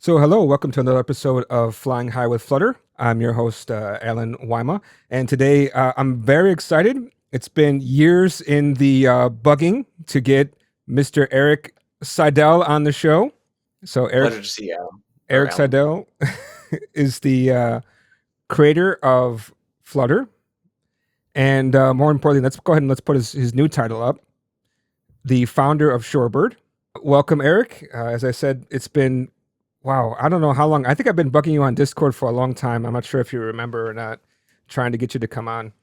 So, hello, welcome to another episode of Flying High with Flutter. I'm your host, Alan Wyma, and today I'm very excited. It's been years in the bugging to get Mr. Eric Seidel on the show. So, Pleasure to see you, or Eric Alan. Seidel is the creator of Flutter, and more importantly, let's go ahead and let's put his new title up: the founder of Shorebird. Welcome, Eric. As I said, it's been wow. I don't know how long. I think I've been bugging you on Discord for a long time. I'm not sure if you remember or not. Trying to get you to come on.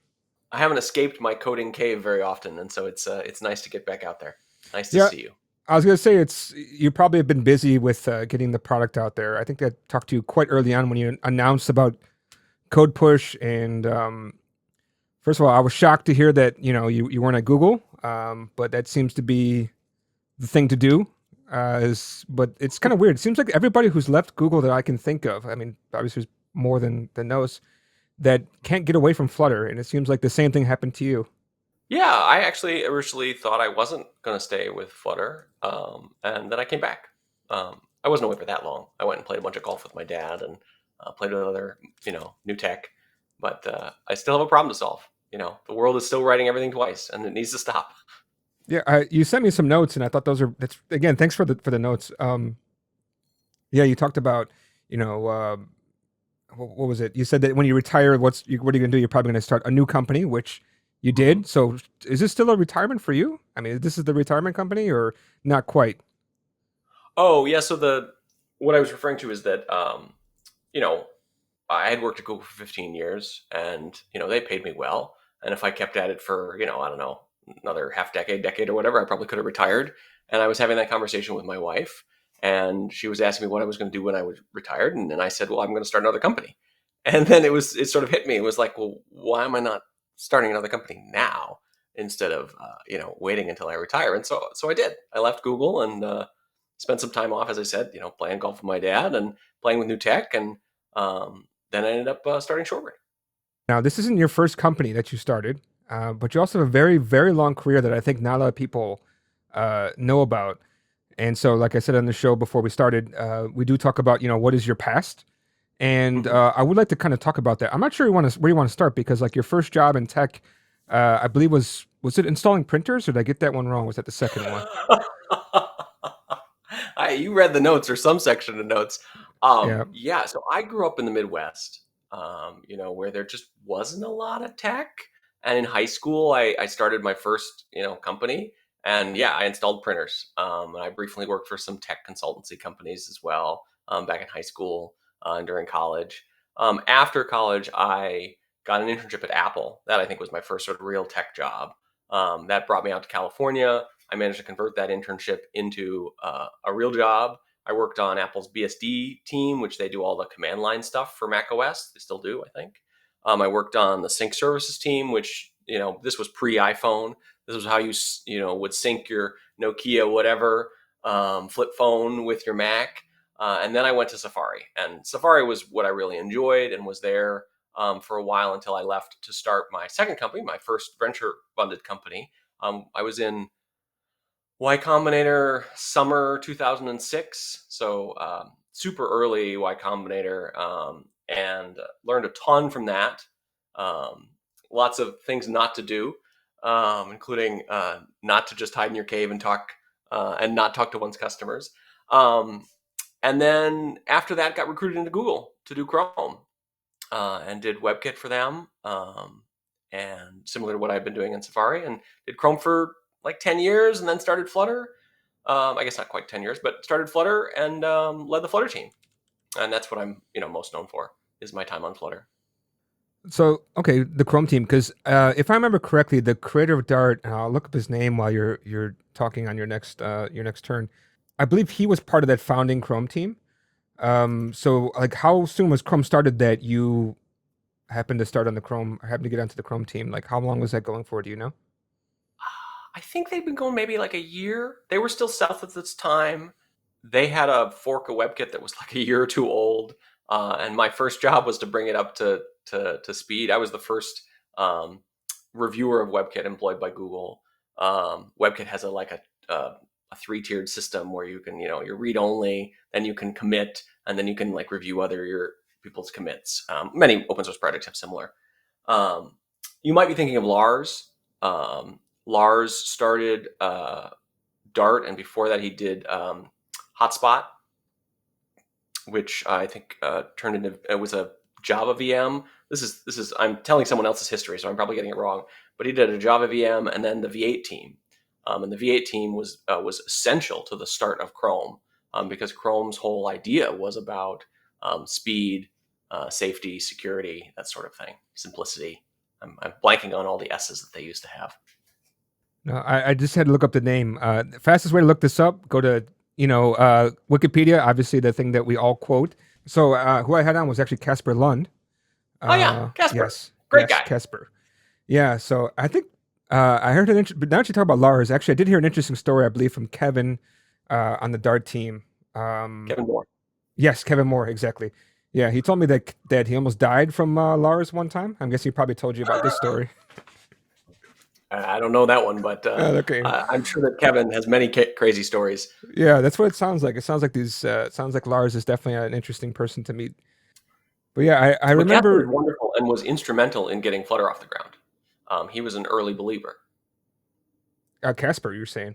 I haven't escaped my coding cave very often, and so it's nice to get back out there. Nice to Yeah, see you. I was gonna say it's you probably have been busy with getting the product out there. I think I talked to you quite early on when you announced about CodePush, and first of all, I was shocked to hear that you weren't at Google, but that seems to be the thing to do. But it's kind of weird. It seems like everybody who's left Google that I can think of. I mean, obviously, there's more than those that can't get away from Flutter, and it seems like the same thing happened to you. Yeah, I actually originally thought I wasn't going to stay with Flutter, and then I came back. I wasn't away for that long. I went and played a bunch of golf with my dad and played with other, new tech. But I still have a problem to solve. The world is still writing everything twice, and it needs to stop. Yeah, you sent me some notes, and I thought that's again. Thanks for the notes. Yeah, you talked about you know what was it? You said that when you retire, what are you gonna do? You're probably gonna start a new company, which you Mhm. did. So is this still a retirement for you? I mean, this is the retirement company, or not quite? Oh yeah, so the what I was referring to is that you know I had worked at Google for 15 years, and they paid me well. And if I kept at it for I don't know, another half decade, decade or whatever, I probably could have retired. And I was having that conversation with my wife, and she was asking me what I was going to do when I was retired, and then I said, well, I'm going to start another company. And then it sort of hit me. It was like, well, why am I not starting another company now instead of waiting until I retire? And so I did. I left Google and spent some time off, as I said, playing golf with my dad and playing with new tech, and then I ended up starting Shorebird. Now, this isn't your first company that you started, but you also have a very, very long career that I think not a lot of people know about. And so, like I said on the show before we started, we do talk about, what is your past? And Mm-hmm. I would like to kind of talk about that. I'm not sure where you want to start because, like, your first job in tech, I believe was it installing printers, or did I get that one wrong? Was that the second one? You read the notes or some section of notes. Yeah. Yeah, so I grew up in the Midwest, where there just wasn't a lot of tech. And in high school, I started my first, company. And yeah, I installed printers. And I briefly worked for some tech consultancy companies as well back in high school and during college. After college, I got an internship at Apple. That I think was my first sort of real tech job. That brought me out to California. I managed to convert that internship into a real job. I worked on Apple's BSD team, which they do all the command line stuff for Mac OS. They still do, I think. I worked on the sync services team, which this was pre-iPhone. This was how you would sync your Nokia whatever flip phone with your Mac. And then I went to Safari, and Safari was what I really enjoyed and was there for a while until I left to start my second company, my first venture funded company. I was in Y Combinator summer 2006, so super early Y Combinator, and learned a ton from that. Um, Lots of things not to do, including not to just hide in your cave and talk and not talk to one's customers. Um, and then after that, got recruited into Google to do Chrome and did WebKit for them, and similar to what I've been doing in Safari, and did Chrome for like 10 years, and then started Flutter. I guess not quite 10 years, but started Flutter and led the Flutter team, and that's what I'm most known for is my time on Flutter. So okay, the Chrome team, because if I remember correctly, the creator of Dart, and I'll look up his name while you're talking on your next turn. I believe he was part of that founding Chrome team. So like, how soon was Chrome started that you happened to start on the Chrome, or happened to get onto the Chrome team? Like, how long was that going for? Do you know? I think they've been going maybe like a year. They were still south at this time. They had a fork of WebKit that was like a year or two old, and my first job was to bring it up to speed. I was the first reviewer of WebKit employed by Google. WebKit has a a 3-tiered system where you can, you're read only, then you can commit, and then you can like review other your people's commits. Many open source projects have similar. You might be thinking of Lars. Lars started Dart, and before that he did Hotspot, which I think turned into, it was a Java VM. This is I'm telling someone else's history, so I'm probably getting it wrong. But he did a Java VM and then the V8 team, and the V8 team was essential to the start of Chrome, because Chrome's whole idea was about speed, safety, security, that sort of thing, simplicity. I'm blanking on all the S's that they used to have. No, I just had to look up the name. The fastest way to look this up, go to Wikipedia, obviously the thing that we all quote. So who I had on was actually Casper Lund. Oh yeah, Casper, yes, great guy. Casper. Yeah, so I think I heard but now that you talk about Lars, actually I did hear an interesting story, I believe, from Kevin on the Dart team. Kevin Moore. Yes, Kevin Moore, exactly. Yeah, he told me that he almost died from Lars one time. I'm guessing he probably told you about this story. I don't know that one, but okay. I'm sure that Kevin has many crazy stories. Yeah, that's what it sounds like. It sounds like sounds like Lars is definitely an interesting person to meet. But yeah, I remember. Casper was wonderful and was instrumental in getting Flutter off the ground. He was an early believer. Casper, you're saying?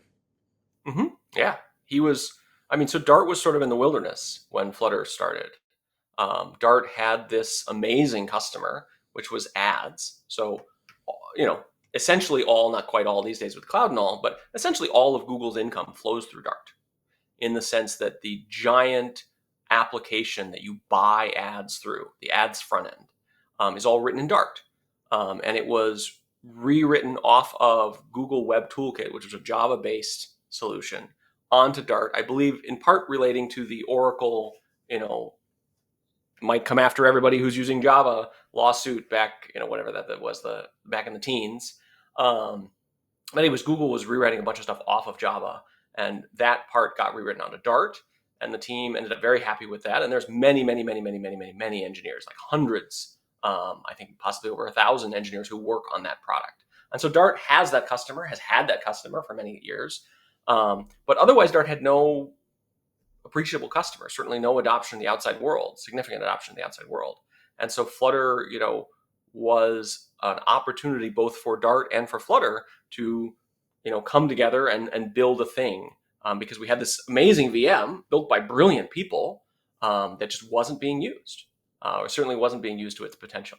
Mm-hmm. Yeah, he was. I mean, so Dart was sort of in the wilderness when Flutter started. Dart had this amazing customer, which was ads. So, essentially all, not quite all these days with cloud and all, but essentially all of Google's income flows through Dart, in the sense that the giant application that you buy ads through, the ads front end, is all written in Dart. And it was rewritten off of Google Web Toolkit, which was a Java-based solution, onto Dart, I believe in part relating to the Oracle, might come after everybody who's using Java lawsuit back, whatever that was, back in the teens. Anyways, Google was rewriting a bunch of stuff off of Java, and that part got rewritten onto Dart, and the team ended up very happy with that. And there's many engineers, like hundreds, I think possibly over 1,000 engineers who work on that product. And so Dart has had that customer for many years. But otherwise, Dart had no appreciable customer, certainly no adoption in the outside world, significant adoption in the outside world. And so Flutter, was an opportunity both for Dart and for Flutter to, come together and build a thing, because we had this amazing VM built by brilliant people, that just wasn't being used, or certainly wasn't being used to its potential.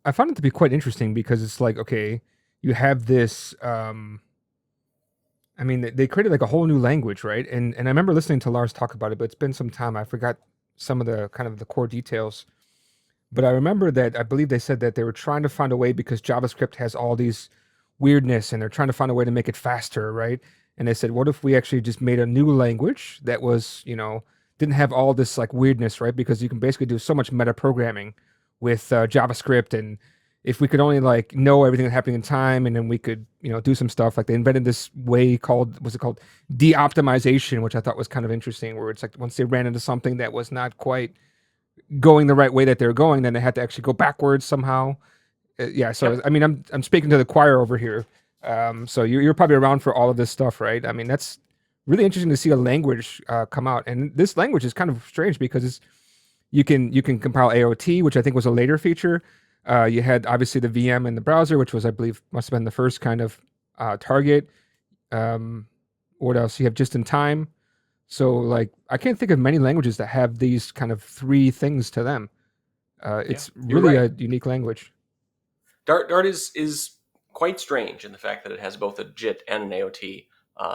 I found it to be quite interesting because it's like, okay, you have this. I mean, they created like a whole new language, right? And I remember listening to Lars talk about it, but it's been some time. I forgot some of the kind of the core details. But I remember that I believe they said that they were trying to find a way, because JavaScript has all these weirdness and they're trying to find a way to make it faster, right? And they said, what if we actually just made a new language that was, didn't have all this like weirdness, right? Because you can basically do so much meta programming with JavaScript, and if we could only like know everything that's happening in time, and then we could, do some stuff. Like they invented this way called de-optimization, which I thought was kind of interesting, where it's like once they ran into something that was not quite going the right way that they're going, then they had to actually go backwards somehow. Yeah. So, yep. I mean, I'm speaking to the choir over here. So you're probably around for all of this stuff, right? I mean, that's really interesting to see a language come out. And this language is kind of strange because you can compile AOT, which I think was a later feature. You had obviously the VM in the browser, which was, I believe, must have been the first kind of target. What else? You have just in time. So, like, I can't think of many languages that have these kind of three things to them. It's really right. A unique language. Dart is quite strange in the fact that it has both a JIT and an AOT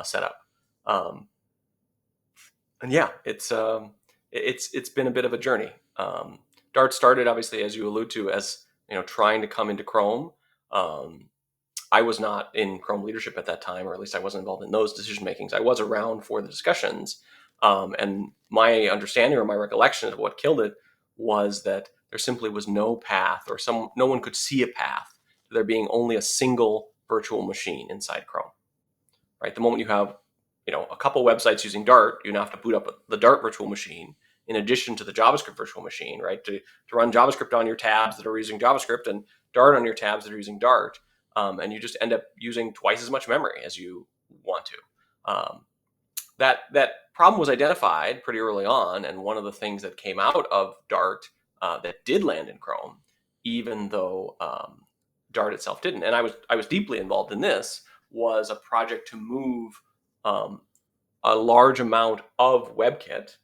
setup. And yeah, it's been a bit of a journey. Dart started, obviously, as you allude to, as trying to come into Chrome. I was not in Chrome leadership at that time, or at least I wasn't involved in those decision makings. I was around for the discussions, and my understanding or my recollection of what killed it was that there simply was no path, or no one could see a path to there being only a single virtual machine inside Chrome. Right, the moment you have a couple websites using Dart, you now have to boot up the Dart virtual machine in addition to the JavaScript virtual machine, right? To run JavaScript on your tabs that are using JavaScript and Dart on your tabs that are using Dart. And you just end up using twice as much memory as you want to. that problem was identified pretty early on, and one of the things that came out of Dart that did land in Chrome, even though Dart itself didn't, and I was deeply involved in this, was a project to move um, a large amount of WebKit,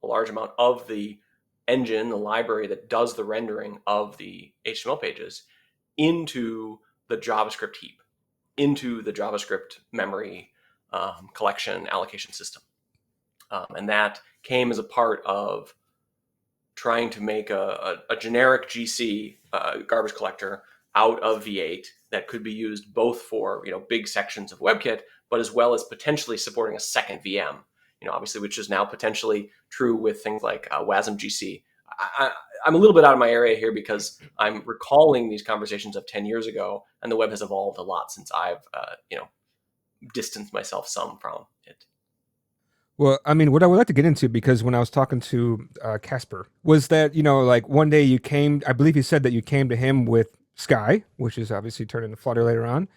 a large amount of the engine, the library that does the rendering of the HTML pages, into the JavaScript heap, into the JavaScript memory collection allocation system. And that came as a part of trying to make a generic GC garbage collector out of V8 that could be used both for big sections of WebKit, but as well as potentially supporting a second VM. Obviously, which is now potentially true with things like WASM GC. I'm a little bit out of my area here because I'm recalling these conversations of 10 years ago, and the web has evolved a lot since I've distanced myself some from it. Well, I mean, what I would like to get into, because when I was talking to Casper, was that, like one day you came, I believe he said that you came to him with Sky, which is obviously turned into Flutter later on.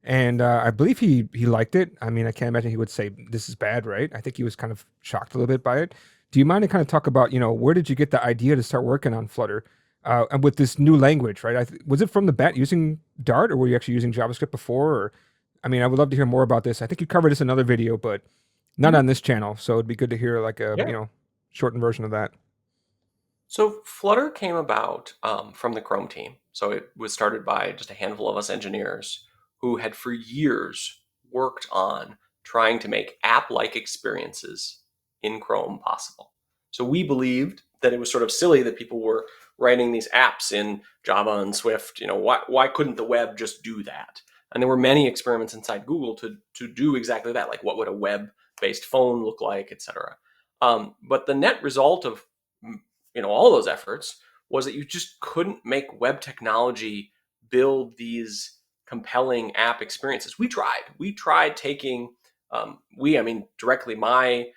And I believe he liked it. I mean, I can't imagine he would say this is bad, right? I think he was kind of shocked a little bit by it. Do you mind to kind of talk about, where did you get the idea to start working on Flutter and with this new language, right? Was it from the bat using Dart, or were you actually using JavaScript before? Or, I mean, I would love to hear more about this. I think you covered this in another video, but not on this channel. So it'd be good to hear like a, Yeah. shortened version of that. So Flutter came about from the Chrome team. So it was started by just a handful of us engineers who had for years worked on trying to make app-like experiences in Chrome possible. So we believed that it was sort of silly that people were writing these apps in Java and Swift. Why couldn't the web just do that? And there were many experiments inside Google to do exactly that, like what would a web-based phone look like, etc. But the net result of all those efforts was that you just couldn't make web technology build these compelling app experiences. We tried taking I mean directly my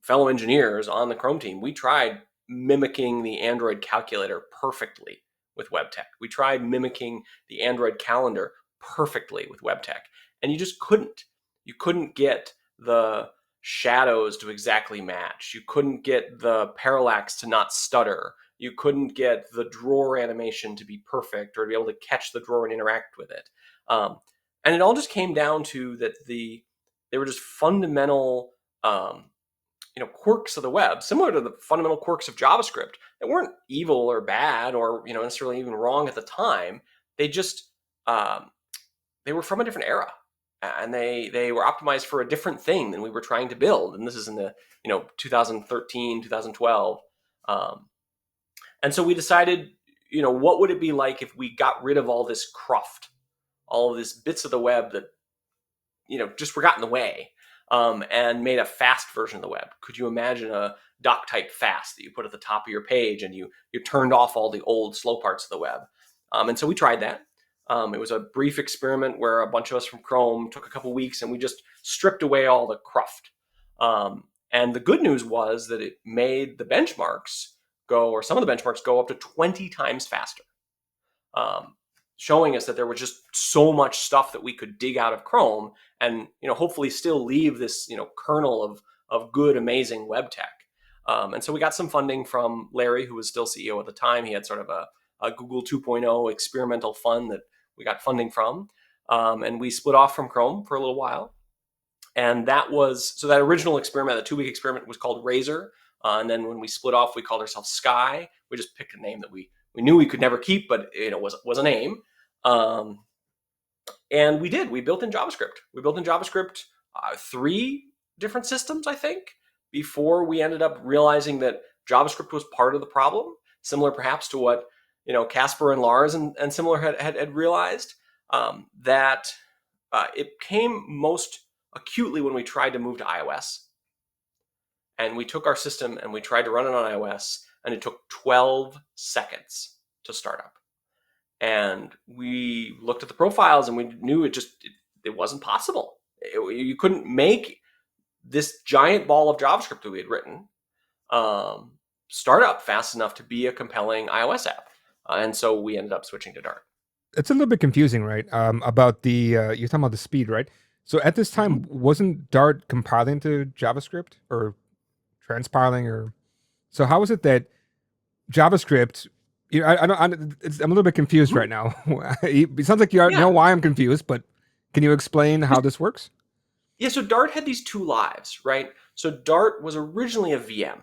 fellow engineers on the Chrome team. We tried mimicking the Android calculator perfectly with web tech. We tried mimicking the Android calendar perfectly with web tech, and you just couldn't. You couldn't get the shadows to exactly match. You couldn't get the parallax to not stutter. You couldn't get the drawer animation to be perfect or to be able to catch the drawer and interact with it. And it all just came down to that they were just fundamental quirks of the web, similar to the fundamental quirks of JavaScript, that weren't evil or bad or necessarily even wrong at the time. They just they were from a different era, and they were optimized for a different thing than we were trying to build. And this is in the 2013, 2012, and so we decided, what would it be like if we got rid of all this cruft, all of these bits of the web that just were got in the way, and made a fast version of the web. Could you imagine a doc type fast that you put at the top of your page, and you turned off all the old slow parts of the web? And so we tried that. It was a brief experiment where a bunch of us from Chrome took a couple weeks and we just stripped away all the cruft. And the good news was that it made the benchmarks go, or some of the benchmarks go, up to 20 times faster, showing us that there was just so much stuff that we could dig out of Chrome and hopefully still leave this kernel of good, amazing web tech. And so we got some funding from Larry, who was still CEO at the time. He had sort of a Google 2.0 experimental fund that we got funding from, and we split off from Chrome for a little while. And that original experiment, the 2-week experiment, was called Razor. And then when we split off, we called ourselves Sky. We just picked a name that we knew we could never keep, but was a name. And we did. We built in JavaScript. We built in JavaScript 3 different systems, I think, before we ended up realizing that JavaScript was part of the problem, similar perhaps to what Casper and Lars and similar had realized, that it came most acutely when we tried to move to iOS. And we took our system and we tried to run it on iOS, and it took 12 seconds to start up. And we looked at the profiles and we knew it wasn't possible. You couldn't make this giant ball of JavaScript that we had written start up fast enough to be a compelling iOS app. And so we ended up switching to Dart. It's a little bit confusing, right? About the you're talking about the speed, right? So at this Mhm. time, wasn't Dart compiling to JavaScript or transpiling or so? How is it that JavaScript? I don't. I'm a little bit confused Mhm. right now. It sounds like you Yeah. know why I'm confused, but can you explain how this works? Yeah, so Dart had these two lives, right? So Dart was originally a VM,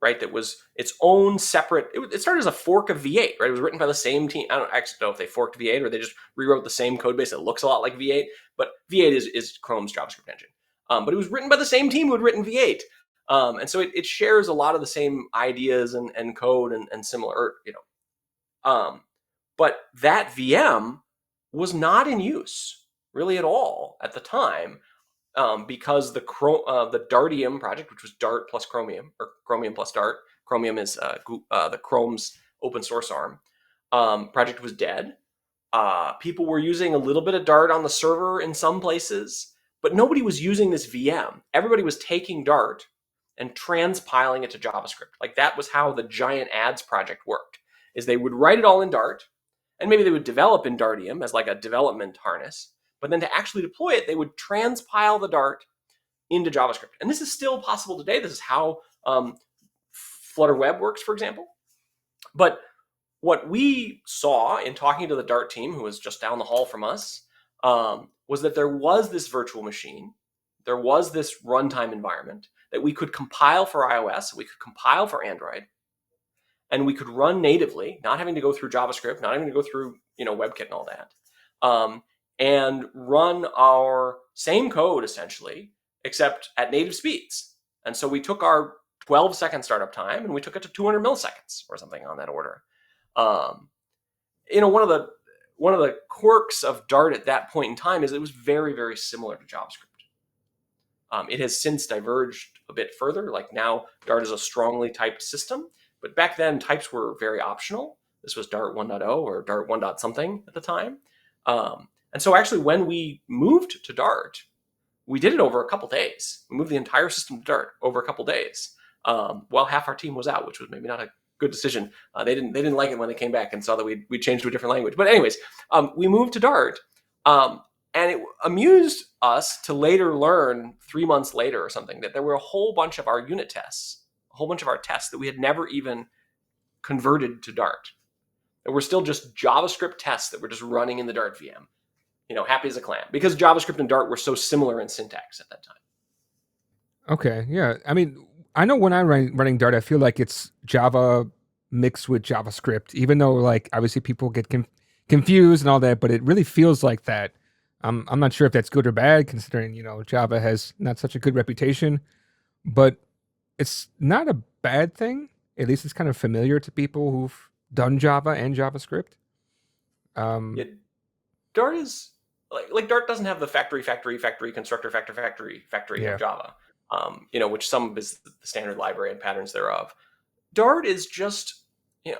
right? That was its own separate. It started as a fork of V8, right? It was written by the same team. I don't actually know if they forked V8 or they just rewrote the same code base that looks a lot like V8. But V8 is Chrome's JavaScript engine. But it was written by the same team who had written V8, and so it shares a lot of the same ideas and code and similar, But that VM was not in use really at all at the time, because the Dartium project, which was Dart plus Chromium, or Chromium plus Dart. Chromium is the Chrome's open source arm. Project was dead. People were using a little bit of Dart on the server in some places, but nobody was using this VM. Everybody was taking Dart and transpiling it to JavaScript. Like that was how the giant ads project worked. Is they would write it all in Dart, and maybe they would develop in Dartium as like a development harness. But then to actually deploy it, they would transpile the Dart into JavaScript. And this is still possible today. This is how Flutter Web works, for example. But what we saw in talking to the Dart team, who was just down the hall from us, was that there was this virtual machine, there was this runtime environment that we could compile for iOS, we could compile for Android, and we could run natively, not having to go through JavaScript, not having to go through WebKit and all that, and run our same code essentially, except at native speeds. And so we took our 12-second startup time and we took it to 200 milliseconds or something on that order. Um, one of the quirks of Dart at that point in time is it was very, very similar to JavaScript. It has since diverged a bit further. Like now, Dart is a strongly typed system, but back then types were very optional. This was Dart 1.0 or Dart 1. Something at the time. And so actually, when we moved to Dart, we did it over a couple days. We moved the entire system to Dart over a couple days, while half our team was out, which was maybe not a good decision. They didn't like it when they came back and saw that we changed to a different language. But anyways, we moved to Dart, and it amused us to later learn 3 months later or something that there were a whole bunch of our unit tests, a whole bunch of our tests that we had never even converted to Dart. That were still just JavaScript tests that were just running in the Dart VM. Happy as a clam, because JavaScript and Dart were so similar in syntax at that time. Okay, yeah. I mean, I know when I'm running Dart, I feel like it's Java mixed with JavaScript, even though like obviously people get confused and all that, but it really feels like that. I'm not sure if that's good or bad, considering Java has not such a good reputation, but it's not a bad thing. At least it's kind of familiar to people who've done Java and JavaScript. Yeah, Um, Dart is like Dart doesn't have the factory constructor factory of yeah, Java, which some is the standard library and patterns thereof. Dart is just an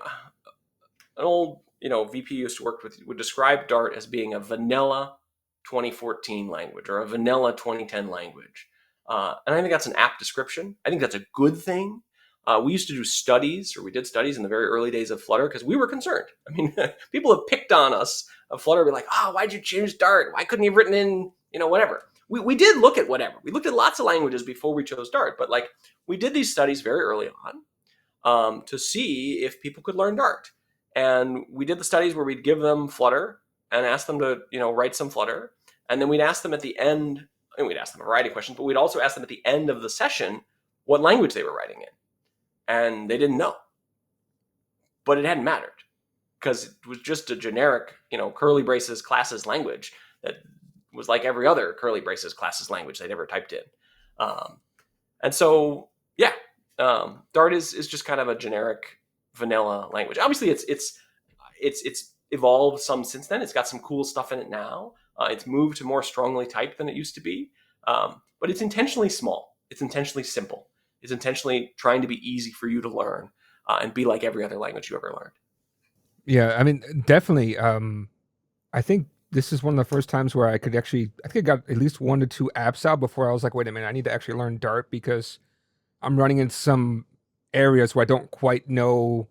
old VP used to work with would describe Dart as being a vanilla 2014 language or a vanilla 2010 language. And I think that's an apt description. I think that's a good thing. We used to do studies, or we did studies in the very early days of Flutter because we were concerned. I mean, people have picked on us of Flutter, be like, "Oh, why'd you choose Dart? Why couldn't you have written in, whatever?" We did look at whatever. We looked at lots of languages before we chose Dart, but like we did these studies very early on, to see if people could learn Dart. And we did the studies where we'd give them Flutter and ask them to, write some Flutter. And then we'd ask them at the end, and we'd ask them a variety of questions, but we'd also ask them at the end of the session what language they were writing in. And they didn't know. But it hadn't mattered because it was just a generic, curly braces classes language that was like every other curly braces classes language they'd ever typed in. And so, yeah, Dart is just kind of a generic vanilla language. Obviously, it's evolved some since then. It's got some cool stuff in it now. It's moved to more strongly typed than it used to be, but it's intentionally small. It's intentionally simple. It's intentionally trying to be easy for you to learn, and be like every other language you ever learned. yeah. I mean, definitely. I think this is one of the first times where I could actually, I think I got at least 1 to 2 apps out before I was like, wait a minute, I need to actually learn Dart because I'm running in some areas where I don't quite know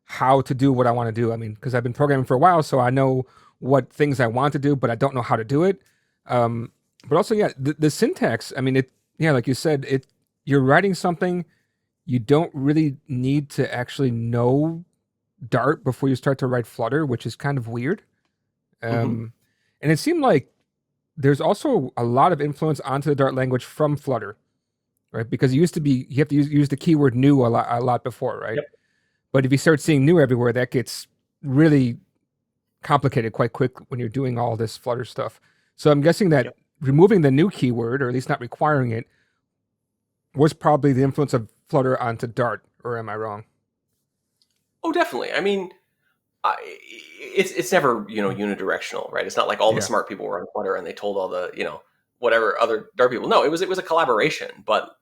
how to do what I want to do. I mean, because I've been programming for a while, so I know what things I want to do, but I don't know how to do it. Um, But also, yeah, the syntax. I mean, yeah, like you said, you're writing something. You don't really need to actually know Dart before you start to write Flutter, which is kind of weird. Hmm. And it seemed like there's also a lot of influence onto the Dart language from Flutter, right? Because it used to be you have to use the keyword new a lot before, right? Yep. But if you start seeing new everywhere, that gets really complicated quite quick when you're doing all this Flutter stuff. So I'm guessing that Yep. removing the new keyword, or at least not requiring it, was probably the influence of Flutter onto Dart, or am I wrong? Oh, definitely. I mean, it's never unidirectional, right? It's not like all the Yeah. smart people were on Flutter and they told all the whatever other Dart people. No, it was a collaboration. But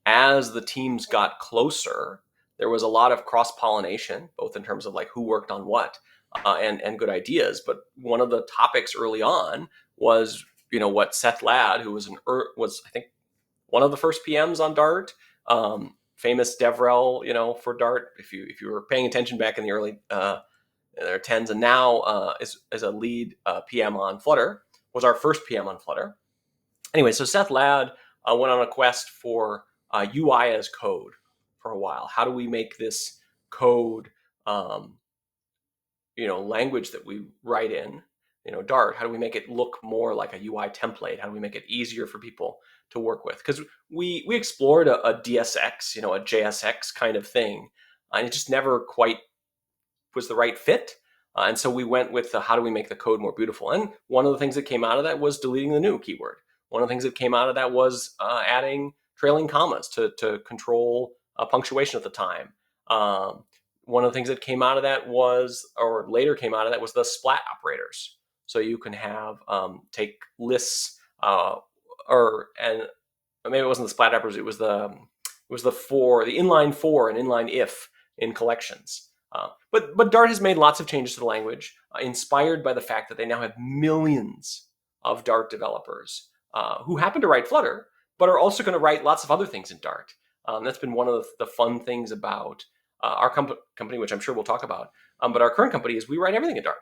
as the teams got closer, there was a lot of cross pollination, both in terms of like who worked on what, and good ideas. But one of the topics early on was what Seth Ladd, who was I think one of the first PMs on Dart. Famous DevRel, for Dart. If you were paying attention back in the early their tens, and now is a lead PM on Flutter. Was our first PM on Flutter. Anyway, so Seth Ladd went on a quest for UI as code for a while. How do we make this code, um, language that we write in, Dart? How do we make it look more like a UI template? How do we make it easier for people to work with? Because we explored a DSX, a JSX kind of thing, and it just never quite was the right fit. And so we went with how do we make the code more beautiful? And one of the things that came out of that was deleting the new keyword. One of the things that came out of that was adding trailing commas to control punctuation at the time. One of the things that came out of that was, or later came out of that, was the splat operators. So you can have take lists, and maybe it wasn't the splat operators. The inline for and inline if in collections. But Dart has made lots of changes to the language, inspired by the fact that they now have millions of Dart developers who happen to write Flutter, but are also going to write lots of other things in Dart. That's been one of the fun things about our company, which I'm sure we'll talk about. But our current company is we write everything in Dart.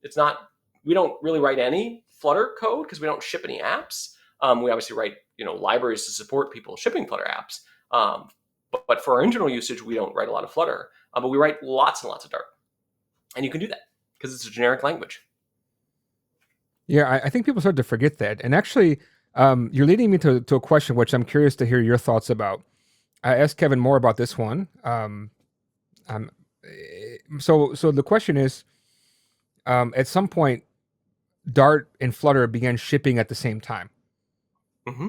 It's not We don't really write any Flutter code because we don't ship any apps. We obviously write libraries to support people shipping Flutter apps. But for our internal usage, we don't write a lot of Flutter, but we write lots and lots of Dart. And you can do that because it's a generic language. Yeah, I think people start to forget that. And actually, you're leading me to a question which I'm curious to hear your thoughts about. I asked Kevin more about this one. Um, so the question is, at some point, Dart and Flutter began shipping at the same time. Mm-hmm.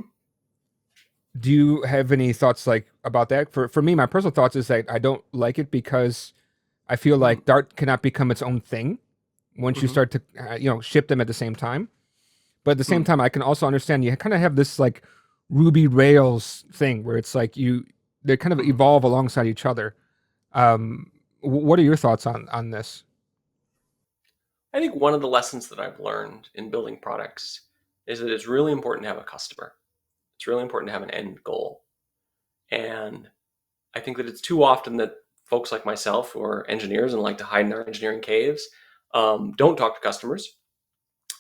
Do you have any thoughts like about that? For me, my personal thoughts is that I don't like it because I feel like Dart cannot become its own thing once you Mm-hmm. start to ship them at the same time. But at the same time, I can also understand you kind of have this like Ruby Rails thing where it's like they kind of Mm-hmm. evolve alongside each other. What are your thoughts on this? I think one of the lessons that I've learned in building products is that it's really important to have a customer. It's really important to have an end goal. And I think that it's too often that folks like myself who are engineers and like to hide in their engineering caves don't talk to customers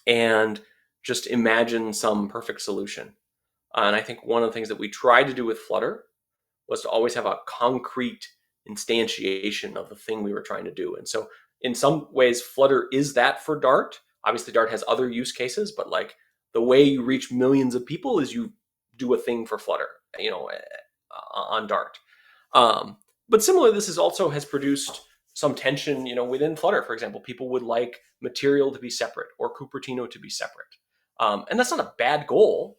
and just imagine some perfect solution. And I think one of the things that we tried to do with Flutter was to always have a concrete instantiation of the thing we were trying to do. And so in some ways, Flutter is that for Dart. Obviously, Dart has other use cases, but like the way you reach millions of people is you do a thing for Flutter, on Dart. But similarly, this is also has produced some tension, within Flutter. For example, people would like material to be separate or Cupertino to be separate. And that's not a bad goal,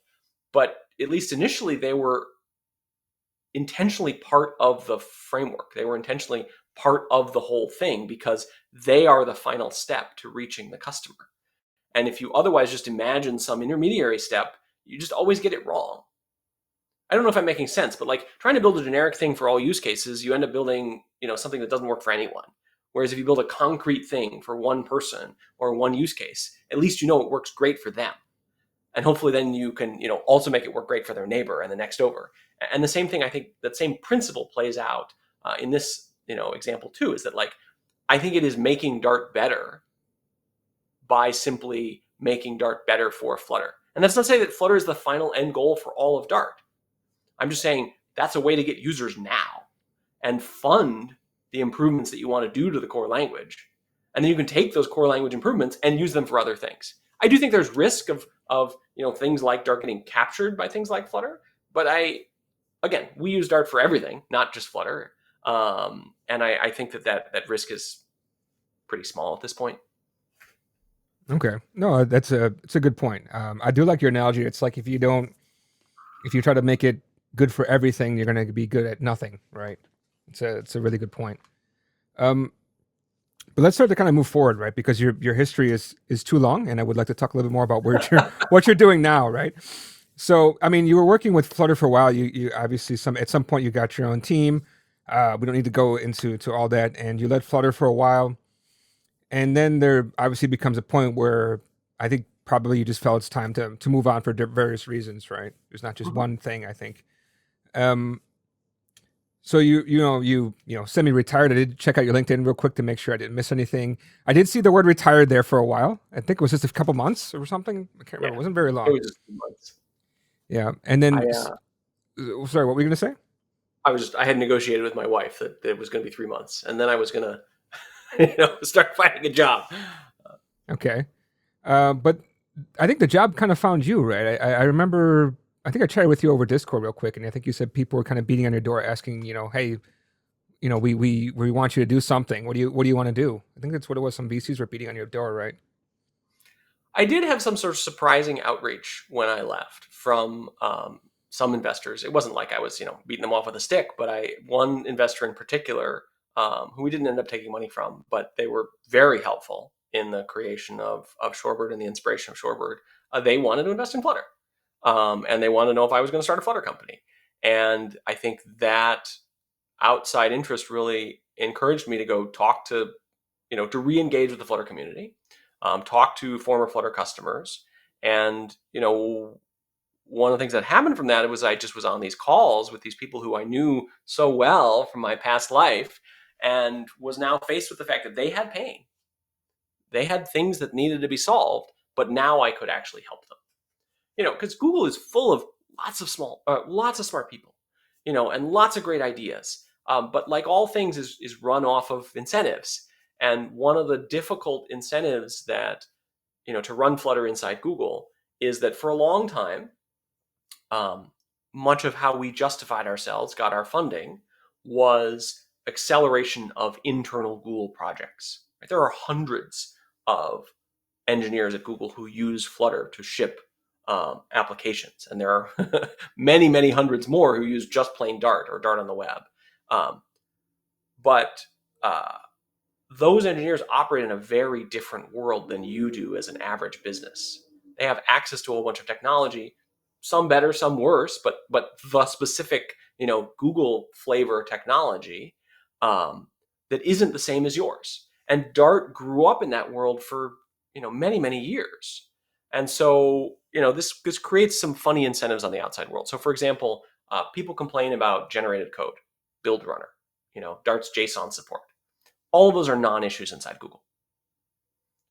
but at least initially they were intentionally part of the framework. They were intentionally part of the whole thing because they are the final step to reaching the customer. And if you otherwise just imagine some intermediary step, you just always get it wrong. I don't know if I'm making sense, but like trying to build a generic thing for all use cases, you end up building, something that doesn't work for anyone. Whereas if you build a concrete thing for one person or one use case, at least it works great for them. And hopefully then you can, also make it work great for their neighbor and the next over. And the same thing, I think that same principle plays out in this, example too, is that like, I think it is making Dart better by simply making Dart better for Flutter. And that's not to say that Flutter is the final end goal for all of Dart. I'm just saying that's a way to get users now and fund the improvements that you want to do to the core language. And then you can take those core language improvements and use them for other things. I do think there's risk of things like Dart getting captured by things like Flutter, but again, we use Dart for everything, not just Flutter. And I think that risk is pretty small at this point. Okay. No, it's a good point. I do like your analogy. It's like if you try to make it good for everything, you're going to be good at nothing, right? It's a really good point. But let's start to kind of move forward, right? Because your history is too long, and I would like to talk a little bit more about what you're doing now, right? So, I mean, you were working with Flutter for a while. You obviously at some point you got your own team. We don't need to go into all that, and you led Flutter for a while, and then there obviously becomes a point where I think probably you just felt it's time to move on for various reasons, right? There's not just one thing, I think. So you semi-retired. I did check out your LinkedIn real quick to make sure I didn't miss anything. I did see the word retired there for a while. I think it was just a couple months or something. I can't remember. It wasn't very long. It was just 2 months. Yeah, and then sorry, what were you gonna say? I had negotiated with my wife that it was going to be 3 months, and then I was going to start finding a job. Okay, but I think the job kind of found you, right? I remember. I think I chatted with you over Discord real quick, and I think you said people were kind of beating on your door, asking, hey, we want you to do something. What do you want to do? I think that's what it was. Some VCs were beating on your door, right? I did have some sort of surprising outreach when I left from some investors. It wasn't like I was, beating them off with a stick, but one investor in particular, who we didn't end up taking money from, but they were very helpful in the creation of Shorebird and the inspiration of Shorebird. They wanted to invest in Flutter. And they wanted to know if I was going to start a Flutter company. And I think that outside interest really encouraged me to go talk to, to re-engage with the Flutter community, talk to former Flutter customers. And, one of the things that happened from that was I just was on these calls with these people who I knew so well from my past life and was now faced with the fact that they had pain. They had things that needed to be solved, but now I could actually help them. Because Google is full of lots of smart people, and lots of great ideas. But like all things is run off of incentives. And one of the difficult incentives that, to run Flutter inside Google is that for a long time, much of how we justified ourselves, got our funding, was acceleration of internal Google projects. Right? There are hundreds of engineers at Google who use Flutter to ship applications. And there are many, many hundreds more who use just plain Dart or Dart on the web. But those engineers operate in a very different world than you do as an average business. They have access to a whole bunch of technology, some better, some worse, but the specific, Google flavor technology that isn't the same as yours. And Dart grew up in that world for, many, many years. And so, this creates some funny incentives on the outside world. So, for example, people complain about generated code, build runner, Dart's JSON support. All of those are non-issues inside Google.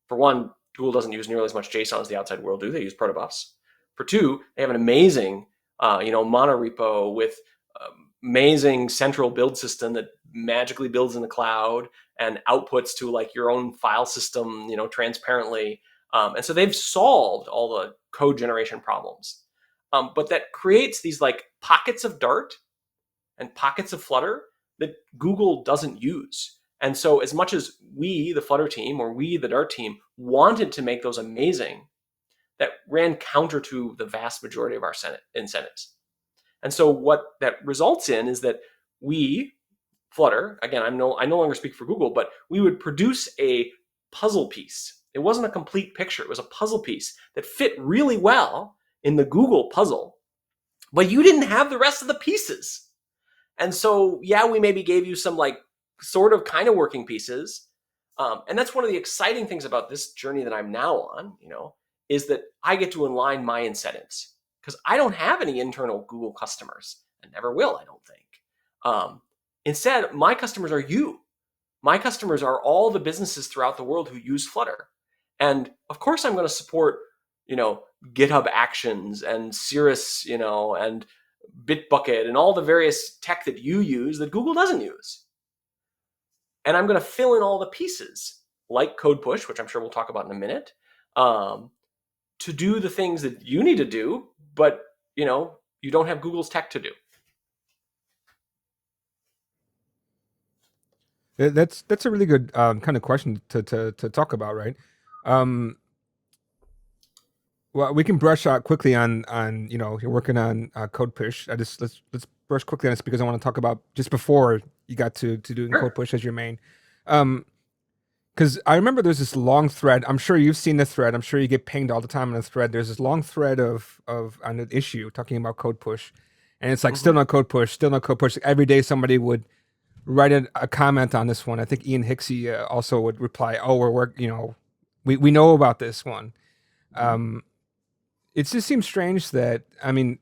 For one, Google doesn't use nearly as much JSON as the outside world do. They use protobufs. For two, they have an amazing, monorepo with amazing central build system that magically builds in the cloud and outputs to like your own file system, transparently. And so they've solved all the code generation problems. But that creates these like pockets of Dart and pockets of Flutter that Google doesn't use. And so as much as we, the Flutter team, or we, the Dart team, wanted to make those amazing, that ran counter to the vast majority of our incentives. And so what that results in is that we, Flutter, again, I no longer speak for Google, but we would produce a puzzle piece. It wasn't a complete picture. It was a puzzle piece that fit really well in the Google puzzle, but you didn't have the rest of the pieces. And so, yeah, we maybe gave you some like sort of kind of working pieces. And that's one of the exciting things about this journey that I'm now on, is that I get to align my incentives because I don't have any internal Google customers and never will, I don't think. Instead, my customers are you. My customers are all the businesses throughout the world who use Flutter. And of course, I'm going to support, GitHub Actions and Cirrus, and Bitbucket and all the various tech that you use that Google doesn't use. And I'm going to fill in all the pieces like CodePush, which I'm sure we'll talk about in a minute, to do the things that you need to do, but you don't have Google's tech to do. That's a really good kind of question to talk about, right? Well, we can brush out quickly on you're working on CodePush. Let's brush quickly on this because I want to talk about just before you got to doing Sure. CodePush as your main. Because I remember there's this long thread. I'm sure you've seen the thread. I'm sure you get pinged all the time on the thread. There's this long thread of on an issue talking about CodePush, and it's like still no CodePush, still no CodePush. Every day somebody would write a comment on this one. I think Ian Hicksey also would reply, "Oh, we know about this one." It just seems strange that, I mean,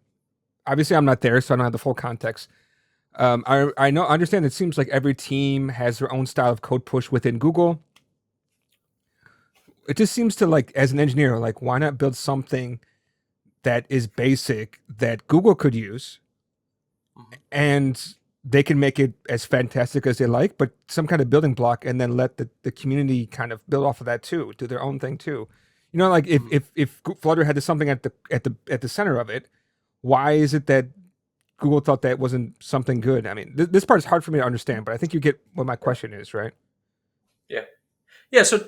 obviously I'm not there, so I don't have the full context. I understand it seems like every team has their own style of code push within Google. It just seems to, like, as an engineer, like, why not build something that is basic that Google could use, and they can make it as fantastic as they like, but some kind of building block, and then let the community kind of build off of that too, do their own thing too. Like if Flutter had something at the center of it, why is it that Google thought that wasn't something good? I mean, this part is hard for me to understand, but I think you get what my question is, right? Yeah. Yeah. So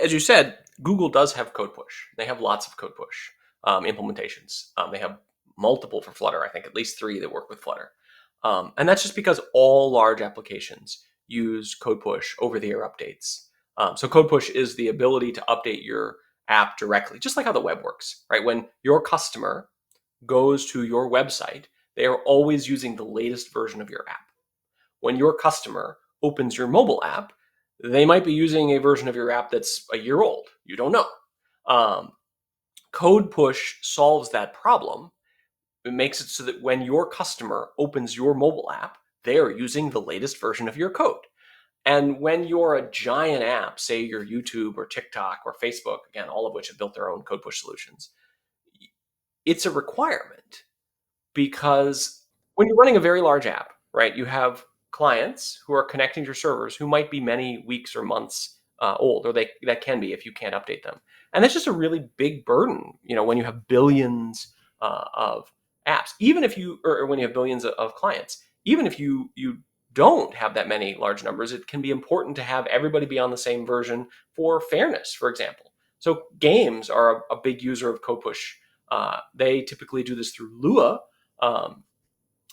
as you said, Google does have CodePush. They have lots of CodePush implementations. They have multiple for Flutter. I think at least 3 that work with Flutter. And that's just because all large applications use CodePush over-the-air updates. So CodePush is the ability to update your app directly, just like how the web works, right? When your customer goes to your website, they are always using the latest version of your app. When your customer opens your mobile app, they might be using a version of your app that's a year old. You don't know. CodePush solves that problem. It makes it so that when your customer opens your mobile app, they are using the latest version of your code. And when you're a giant app, say you're YouTube or TikTok or Facebook, again, all of which have built their own CodePush solutions, it's a requirement because when you're running a very large app, right, you have clients who are connecting to your servers who might be many weeks or months old, or that can be if you can't update them. And that's just a really big burden, when you have billions of apps, even if or when you have billions of clients, even if you don't have that many large numbers, it can be important to have everybody be on the same version for fairness, for example. So games are a big user of CodePush. They typically do this through Lua,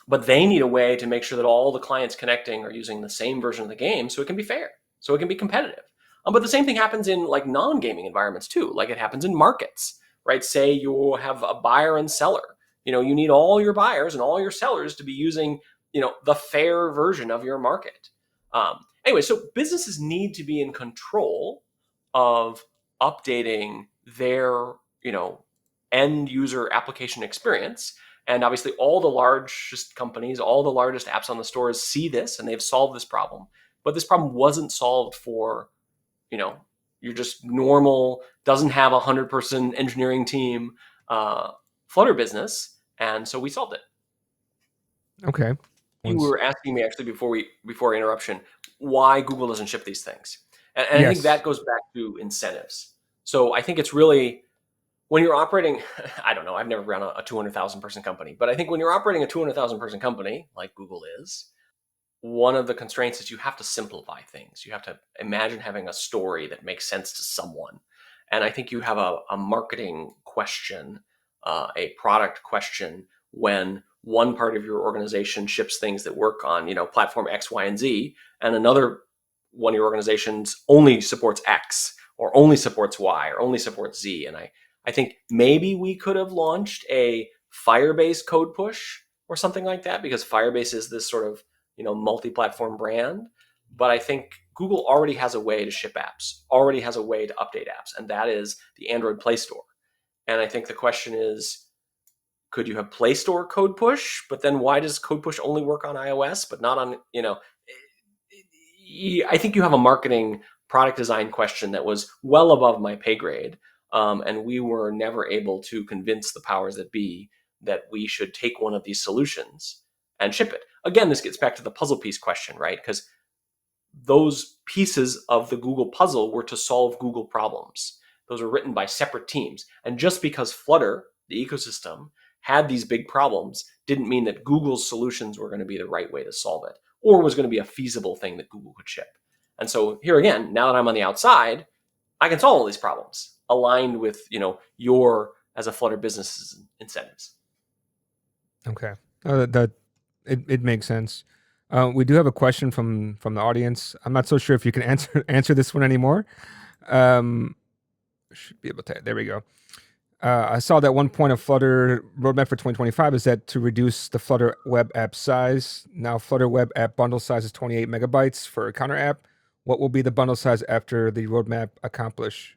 but they need a way to make sure that all the clients connecting are using the same version of the game so it can be fair, so it can be competitive. But the same thing happens in like non-gaming environments too, like it happens in markets, right? Say you have a buyer and seller. You need all your buyers and all your sellers to be using, the fair version of your market. Anyway, so businesses need to be in control of updating their, end user application experience. And obviously, all the largest companies, all the largest apps on the stores see this, and they've solved this problem. But this problem wasn't solved for, you're just normal, doesn't have a 100-person engineering team, Flutter business, and so we solved it. Okay. You were asking me actually before interruption why Google doesn't ship these things, and I think that goes back to incentives. So I think it's really when you're operating, I don't know, I've never run a 200,000 person company, but I think when you're operating a 200,000 person company like Google is, one of the constraints is you have to simplify things. You have to imagine having a story that makes sense to someone. And I think you have a marketing question, a product question when one part of your organization ships things that work on, platform X, Y, and Z, and another one of your organizations only supports X or only supports Y or only supports Z. And I think maybe we could have launched a Firebase CodePush or something like that, because Firebase is this sort of multi-platform brand. But I think Google already has a way to ship apps, already has a way to update apps, and that is the Android Play Store. And I think the question is, could you have Play Store CodePush? But then why does CodePush only work on iOS, but not on, I think you have a marketing product design question that was well above my pay grade. And we were never able to convince the powers that be that we should take one of these solutions and ship it. Again, this gets back to the puzzle piece question, right? Because those pieces of the Google puzzle were to solve Google problems. Those were written by separate teams. And just because Flutter, the ecosystem, had these big problems didn't mean that Google's solutions were going to be the right way to solve it or was going to be a feasible thing that Google could ship. And so here again, now that I'm on the outside, I can solve all these problems aligned with, your as a Flutter business's incentives. Okay. It makes sense. We do have a question from the audience. I'm not so sure if you can answer this one anymore. Should be able to. There we go. I saw that one point of Flutter roadmap for 2025 is that to reduce the Flutter web app size. Now Flutter web app bundle size is 28 megabytes for a counter app. What will be the bundle size after the roadmap accomplish?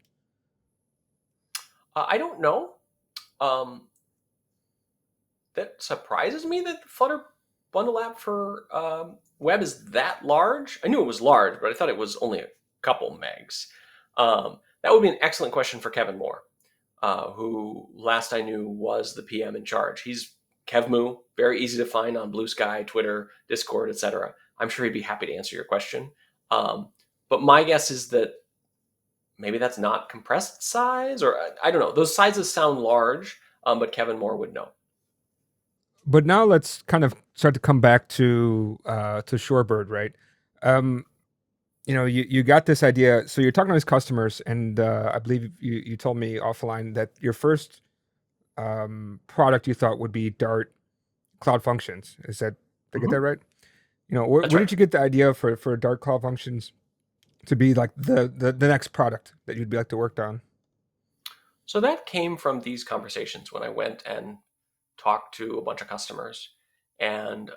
I don't know. That surprises me that the Flutter bundle app for web is that large. I knew it was large, but I thought it was only a couple megs. That would be an excellent question for Kevin Moore, who last I knew was the PM in charge. He's KevMoo, very easy to find on Blue Sky, Twitter, Discord, etc. I'm sure he'd be happy to answer your question. But my guess is that maybe that's not compressed size, or I don't know. Those sizes sound large, but Kevin Moore would know. But now let's kind of start to come back to Shorebird, right? You got this idea. So you're talking to these customers, and I believe you told me offline that your first product you thought would be Dart Cloud Functions. Did I get that right? Where did you get the idea for Dart Cloud Functions to be like the next product that you'd be like to work on? So that came from these conversations when I went and talked to a bunch of customers, and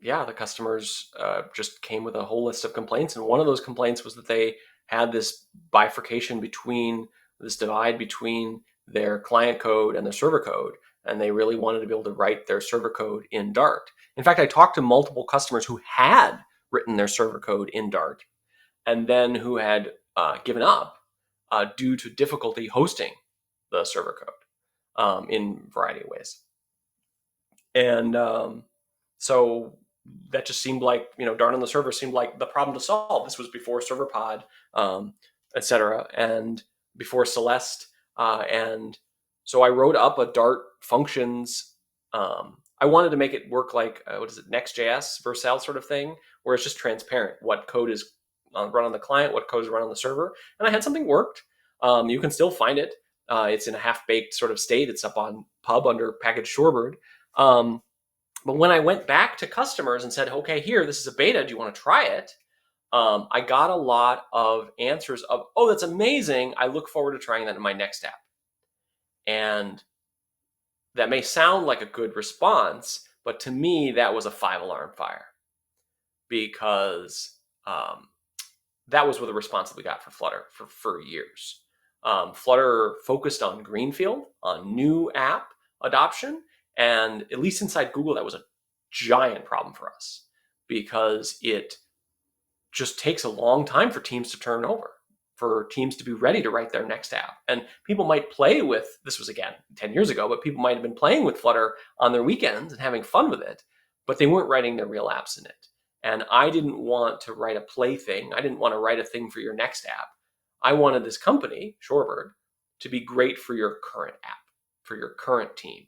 the customers just came with a whole list of complaints, and one of those complaints was that they had this bifurcation this divide between their client code and their server code, and they really wanted to be able to write their server code in Dart. In fact, I talked to multiple customers who had written their server code in Dart and then who had given up due to difficulty hosting the server code in a variety of ways. And so that just seemed like, Dart on the server seemed like the problem to solve. This was before ServerPod, et cetera, and before Celeste. And so I wrote up a Dart functions. I wanted to make it work like, Next.js, Vercel sort of thing, where it's just transparent what code is run on the client, what code is run on the server. And I had something worked. You can still find it. It's in a half-baked sort of state. It's up on Pub under package Shorebird. But when I went back to customers and said, okay, here, this is a beta. Do you want to try it? I got a lot of answers of, oh, that's amazing. I look forward to trying that in my next app. And that may sound like a good response, but to me, that was a 5-alarm fire, because that was what the response that we got for Flutter for years. Flutter focused on greenfield, on new app adoption. And at least inside Google, that was a giant problem for us, because it just takes a long time for teams to turn over, for teams to be ready to write their next app. And people might play with, this was again 10 years ago, but people might have been playing with Flutter on their weekends and having fun with it, but they weren't writing their real apps in it. And I didn't want to write a play thing. I didn't want to write a thing for your next app. I wanted this company, Shorebird, to be great for your current app, for your current team.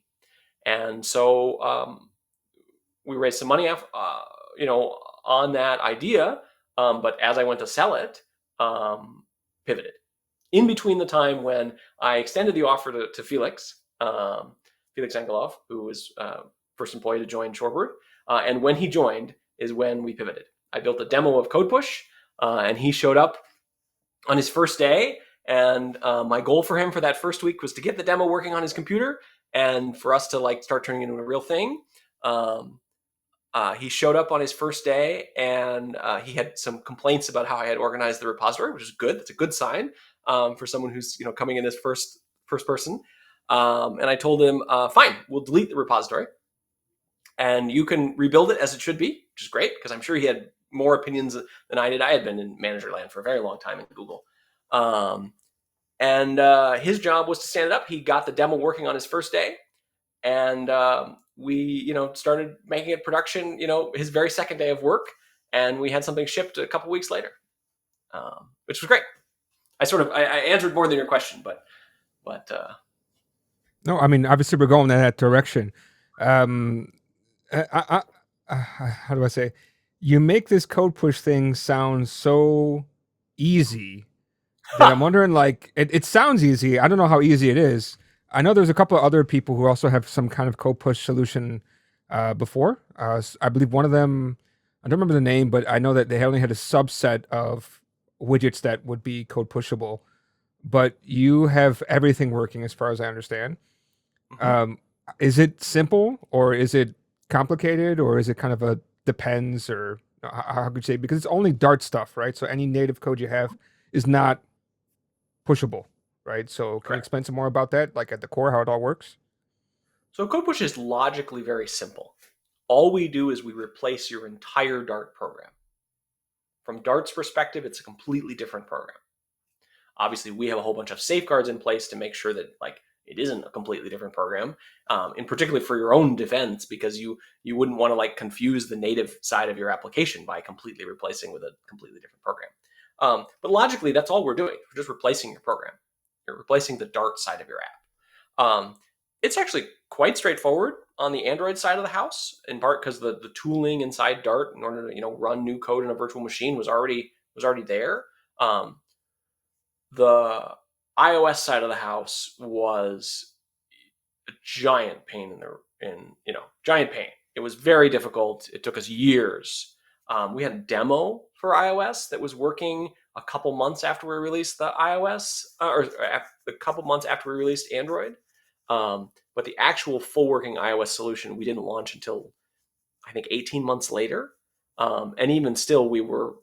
And so we raised some money, on that idea. But as I went to sell it, pivoted. In between the time when I extended the offer to Felix, Felix Angelov, who was first employee to join Shorebird, and when he joined is when we pivoted. I built a demo of CodePush, and he showed up on his first day. And my goal for him for that first week was to get the demo working on his computer, and for us to start turning it into a real thing. He showed up on his first day, and he had some complaints about how I had organized the repository, which is good. That's a good sign for someone who's coming in as first person. And I told him, fine, we'll delete the repository, and you can rebuild it as it should be, which is great, because I'm sure he had more opinions than I did. I had been in manager land for a very long time in Google. And his job was to stand it up. He got the demo working on his first day, and we started making it production his very second day of work, and we had something shipped a couple weeks later, which was great. I answered more than your question, but No, I mean, obviously we're going in that direction. Um, how do I say? You make this code push thing sound so easy that I'm wondering, like, it sounds easy. I don't know how easy it is. I know there's a couple of other people who also have some kind of code push solution before. I believe one of them, I don't remember the name, but I know that they only had a subset of widgets that would be code pushable. But you have everything working as far as I understand. Um, is it simple or is it complicated or is it kind of a depends or how could you say? Because it's only Dart stuff, right? So any native code you have is not pushable, right? So can you correct. explain some more about that, like at the core, how it all works? So CodePush is logically very simple. All we do is we replace your entire Dart program. From Dart's perspective, it's a completely different program. Obviously, we have a whole bunch of safeguards in place to make sure that it isn't a completely different program, in particular for your own defense, because you wouldn't want to confuse the native side of your application by completely replacing with a completely different program. But logically, that's all we're doing. We're just replacing your program. You're replacing the Dart side of your app. It's actually quite straightforward on the Android side of the house, in part because the tooling inside Dart in order to run new code in a virtual machine was already there. The iOS side of the house was a giant pain giant pain. It was very difficult. It took us years. We had a demo for iOS that was working a couple months after we released the iOS, or a couple months after we released Android. But the actual full working iOS solution we didn't launch until I think 18 months later. And even still, we were,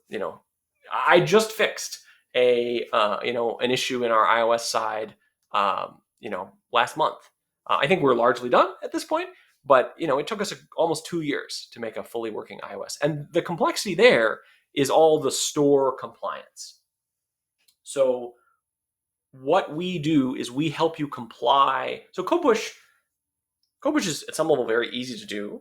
I just fixed an issue in our iOS side, last month. I think we're largely done at this point, but it took us almost 2 years to make a fully working iOS. And the complexity there is all the store compliance. So what we do is we help you comply. So CodePush is at some level very easy to do,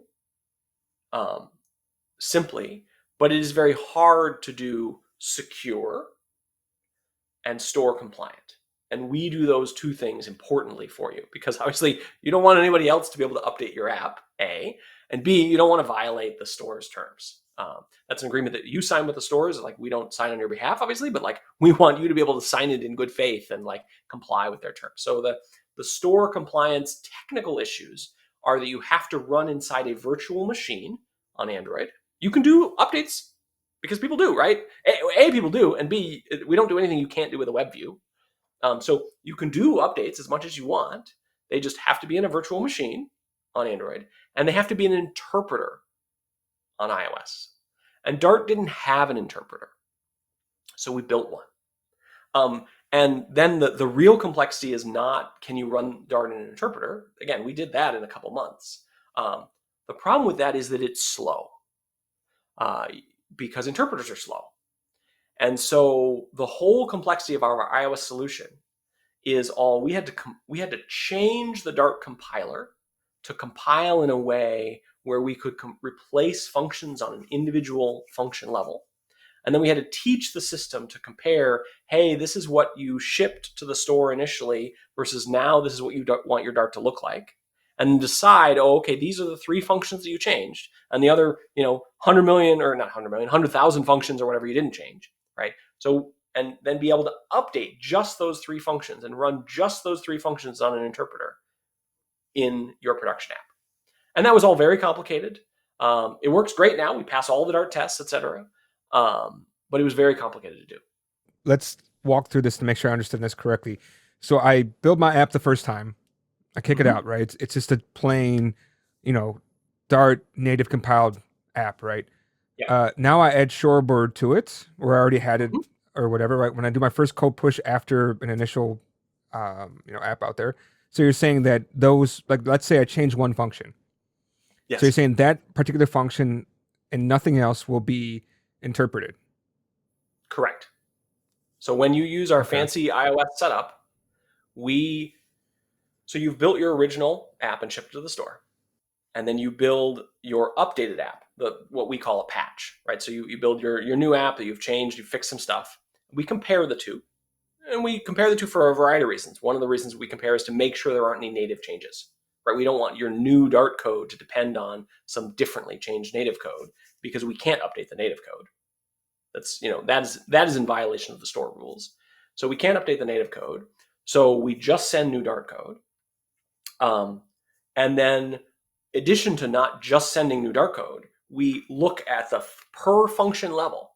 simply, but it is very hard to do secure and store compliant. And we do those two things importantly for you, because obviously you don't want anybody else to be able to update your app, A, and B, you don't want to violate the store's terms. That's an agreement that you sign with the stores. We don't sign on your behalf, obviously, but we want you to be able to sign it in good faith and comply with their terms. So the store compliance technical issues are that you have to run inside a virtual machine on Android. You can do updates because people do, right? A, people do, and B, we don't do anything you can't do with a web view. So you can do updates as much as you want. They just have to be in a virtual machine on Android, and they have to be an interpreter on iOS. And Dart didn't have an interpreter, so we built one. And then the real complexity is not, can you run Dart in an interpreter? Again, we did that in a couple months. The problem with that is that it's slow, because interpreters are slow. And so the whole complexity of our iOS solution is we had to change the Dart compiler to compile in a way where we could replace functions on an individual function level. And then we had to teach the system to compare, hey, this is what you shipped to the store initially versus now this is what you want your Dart to look like. And decide, okay, these are the 3 functions that you changed. And the other, 100 million, or not 100 million, 100,000 functions or whatever you didn't change, right? So, and then be able to update just those 3 functions and run just those 3 functions on an interpreter in your production app. And that was all very complicated. It works great now. We pass all the Dart tests, etc. But it was very complicated to do. Let's walk through this to make sure I understand this correctly. So I build my app the first time. I kick it out, right? It's just a plain, Dart native compiled app, right? Yeah. Now I add Shorebird to it, or I already had it, or whatever. Right? When I do my first code push after an initial, app out there. So you're saying that those, let's say I change one function. Yes. So you're saying that particular function and nothing else will be interpreted. Correct. So when you use our fancy iOS setup, So you've built your original app and shipped it to the store, and then you build your updated app, what we call a patch, right? So you build your new app that you've changed, you fix some stuff. We compare the two, and we compare the two for a variety of reasons. One of the reasons we compare is to make sure there aren't any native changes, right? We don't want your new Dart code to depend on some differently changed native code, because we can't update the native code. That is in violation of the store rules. So we can't update the native code. So we just send new Dart code. And then, in addition to not just sending new Dart code, we look at the per function level,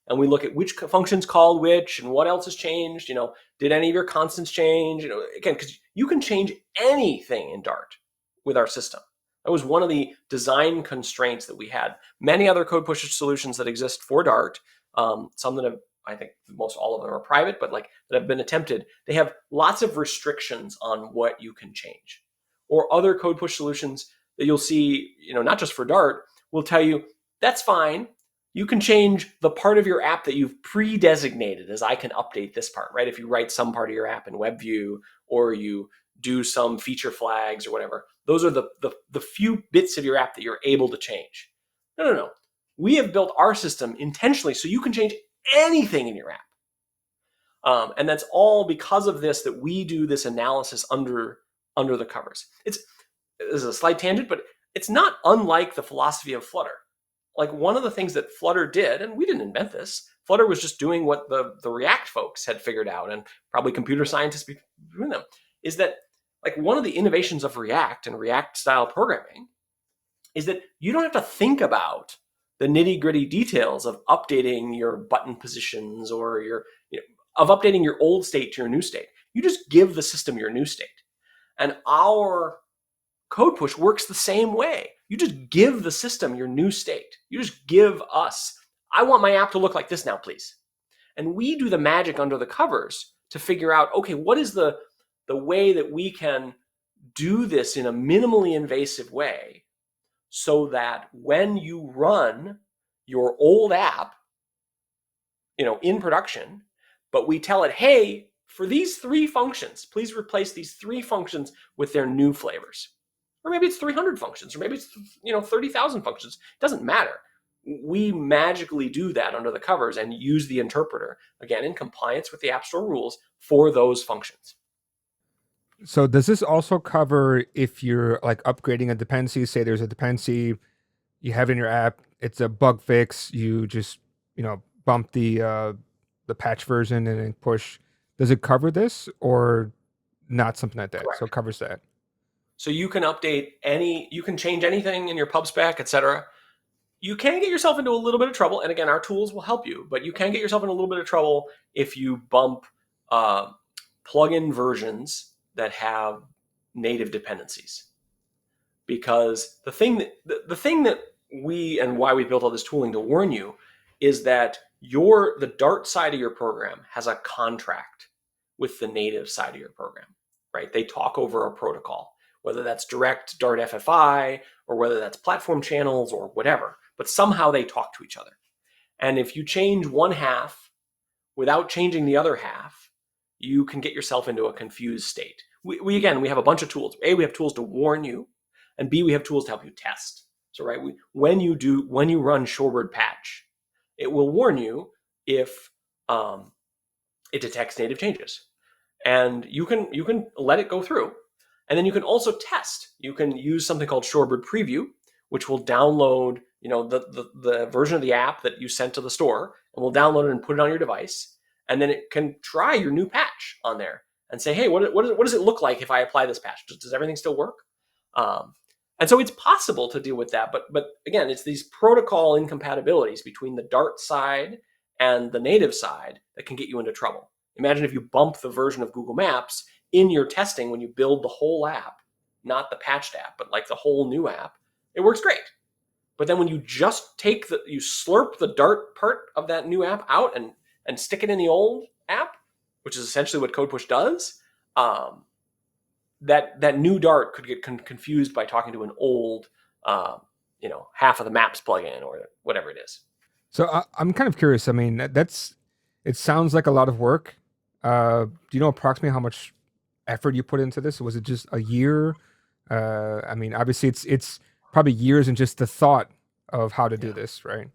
and we look at which functions called which and what else has changed. Did any of your constants change? Again, because you can change anything in Dart with our system. That was one of the design constraints that we had. Many other CodePush solutions that exist for Dart, some that have, I think most all of them are private, but that have been attempted, they have lots of restrictions on what you can change. Or other CodePush solutions that you'll see, not just for Dart, will tell you, that's fine. You can change the part of your app that you've pre-designated as I can update this part, right? If you write some part of your app in WebView, or you do some feature flags or whatever, those are the few bits of your app that you're able to change. No. We have built our system intentionally so you can change anything in your app. And that's all because of this, that we do this analysis under the covers. This is a slight tangent, but it's not unlike the philosophy of Flutter. Like, one of the things that Flutter did, and we didn't invent this, Flutter was just doing what the React folks had figured out, and probably computer scientists between them, is that one of the innovations of React and React style programming is that you don't have to think about the nitty gritty details of updating your button positions, or of updating your old state to your new state. You just give the system your new state. And our CodePush works the same way. You just give the system your new state. You just give us, I want my app to look like this now, please. And we do the magic under the covers to figure out, okay, what is the way that we can do this in a minimally invasive way, so that when you run your old app, in production, but we tell it, hey, for these 3 functions, please replace these 3 functions with their new flavors. Or maybe it's 300 functions, or maybe it's 30,000 functions. It doesn't matter. We magically do that under the covers and use the interpreter, again, in compliance with the App Store rules, for those functions. So does this also cover if you're upgrading a dependency? Say there's a dependency you have in your app, it's a bug fix, you just bump the patch version and then push. Does it cover this, or not something like that? Correct. So it covers that. So you can you can change anything in your pub spec, etc. You can get yourself into a little bit of trouble, and again, our tools will help you, but you can get yourself in a little bit of trouble if you bump plugin versions that have native dependencies. Because the thing that we, and why we built all this tooling to warn you, is that the Dart side of your program has a contract with the native side of your program, right? They talk over a protocol, whether that's direct Dart FFI, or whether that's platform channels, or whatever, but somehow they talk to each other. And if you change one half without changing the other half, you can get yourself into a confused state. We have a bunch of tools. A, we have tools to warn you, and B, we have tools to help you test. So, right, when you run Shorebird patch, it will warn you if it detects native changes, and you can let it go through, and then you can also test. You can use something called Shorebird Preview, which will download the version of the app that you sent to the store, and we'll download it and put it on your device, and then it can try your new patch on there and say, hey, what does it look like if I apply this patch? Does everything still work? And so it's possible to deal with that, but again, it's these protocol incompatibilities between the Dart side and the native side that can get you into trouble. Imagine if you bump the version of Google Maps in your testing when you build the whole app, not the patched app, but the whole new app. It works great. But then when you just you slurp the Dart part of that new app out and stick it in the old app, which is essentially what CodePush does, that new Dart could get confused by talking to an old, half of the maps plugin or whatever it is. So I'm kind of curious. I mean, it sounds like a lot of work. Do you know approximately how much effort you put into this? Was it just a year? I mean, obviously, it's probably years in just the thought of how to do Yeah. this, right?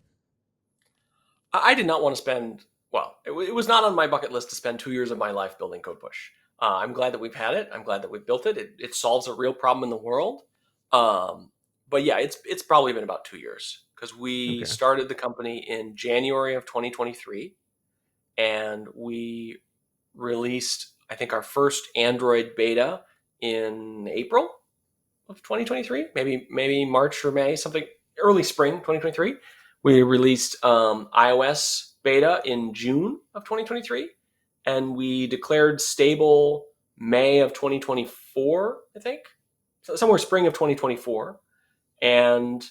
I did not want to spend, well, it was not on my bucket list to spend 2 years of my life building CodePush. I'm glad that we've had it. I'm glad that we've built it. It solves a real problem in the world. Um, but yeah, it's probably been about 2 years because we Okay. started the company in January of 2023, and we released, I think, our first Android beta in April of 2023, maybe March or May, something early spring 2023. We released iOS beta in June of 2023, and we declared stable May of 2024, I think, so somewhere spring of 2024. And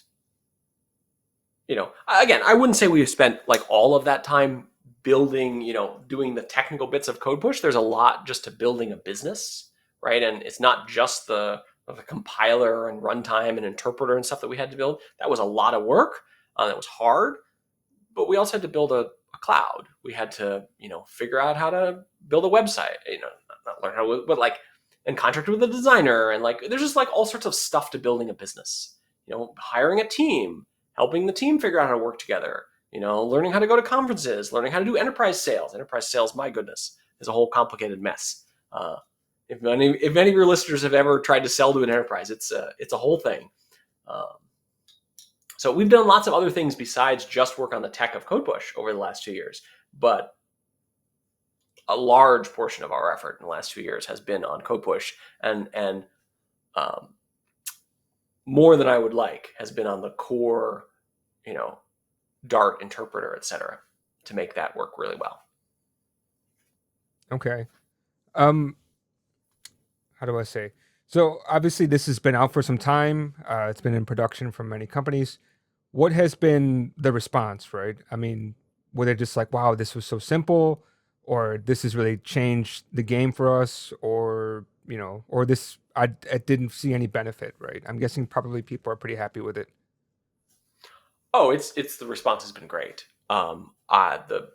again, I wouldn't say we spent like all of that time building, doing the technical bits of CodePush. There's a lot just to building a business, right? And it's not just the compiler and runtime and interpreter and stuff that we had to build. That was a lot of work. That was hard, but we also had to build a cloud. We had to, figure out how to build a website. Not learn how to, but like, and contract with a designer, and like, there's just like all sorts of stuff to building a business. Hiring a team, helping the team figure out how to work together. Learning how to go to conferences, learning how to do enterprise sales. Enterprise sales, my goodness, is a whole complicated mess. If any of your listeners have ever tried to sell to an enterprise, it's a whole thing. Um, so we've done lots of other things besides just work on the tech of CodePush over the last 2 years. But a large portion of our effort in the last 2 years has been on CodePush, and um, more than I would like has been on the core, Dart interpreter, etc., to make that work really well. Okay. Um, how do I say? So obviously, this has been out for some time. It's been in production from many companies. What has been the response, right? I mean, were they just like, wow, this was so simple, or this has really changed the game for us, or, or this, I didn't see any benefit, right? I'm guessing probably people are pretty happy with it. Oh, it's the response has been great. The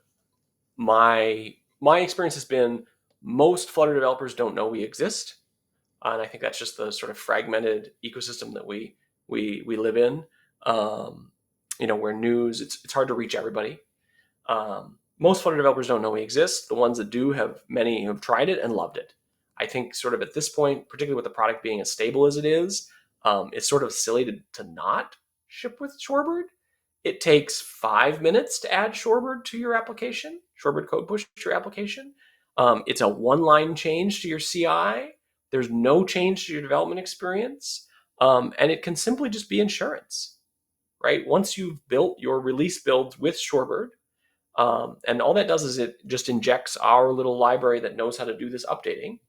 my experience has been most Flutter developers don't know we exist, and I think that's just the sort of fragmented ecosystem that we live in. Where news, it's hard to reach everybody. Most Flutter developers don't know we exist. The ones that do, many who have tried it and loved it. I think sort of at this point, particularly with the product being as stable as it is, it's sort of silly to not ship with Shorebird. It takes 5 minutes to add Shorebird to your application, Shorebird CodePush to your application. It's a one-line change to your CI. There's no change to your development experience. And it can simply just be insurance, right? Once you've built your release builds with Shorebird, and all that does is it just injects our little library that knows how to do this updating.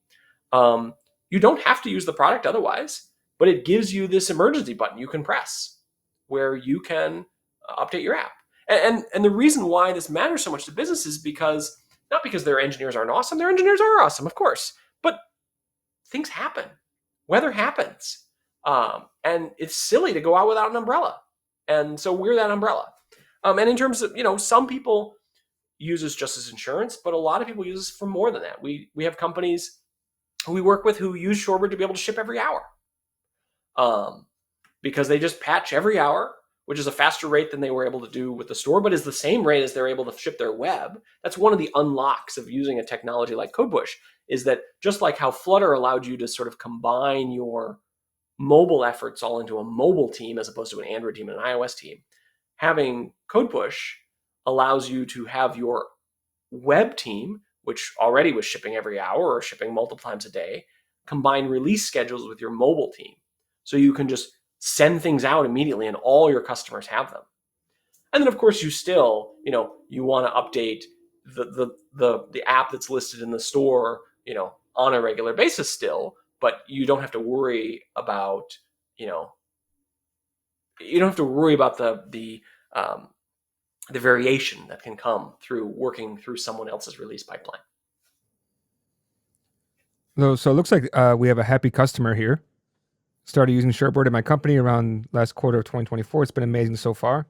You don't have to use the product otherwise, but it gives you this emergency button you can press where you can update your app. And the reason why this matters so much to businesses because not because their engineers aren't awesome, their engineers are awesome, of course, but things happen, weather happens, and it's silly to go out without an umbrella, and so we're that umbrella. And in terms of some people use this just as insurance, but a lot of people use this for more than that. We have companies who we work with who use Shorebird to be able to ship every hour. Because they just patch every hour, which is a faster rate than they were able to do with the store, but is the same rate as they're able to ship their web. That's one of the unlocks of using a technology like CodePush, is that just like how Flutter allowed you to sort of combine your mobile efforts all into a mobile team as opposed to an Android team and an iOS team, having CodePush allows you to have your web team, which already was shipping every hour or shipping multiple times a day, combine release schedules with your mobile team. So you can just send things out immediately and all your customers have them. And then of course you still, you want to update the app that's listed in the store, on a regular basis still, but you don't have to worry about, the variation that can come through working through someone else's release pipeline. So it looks like we have a happy customer here. Started using Shorebird in my company around last quarter of 2024. It's been amazing so far.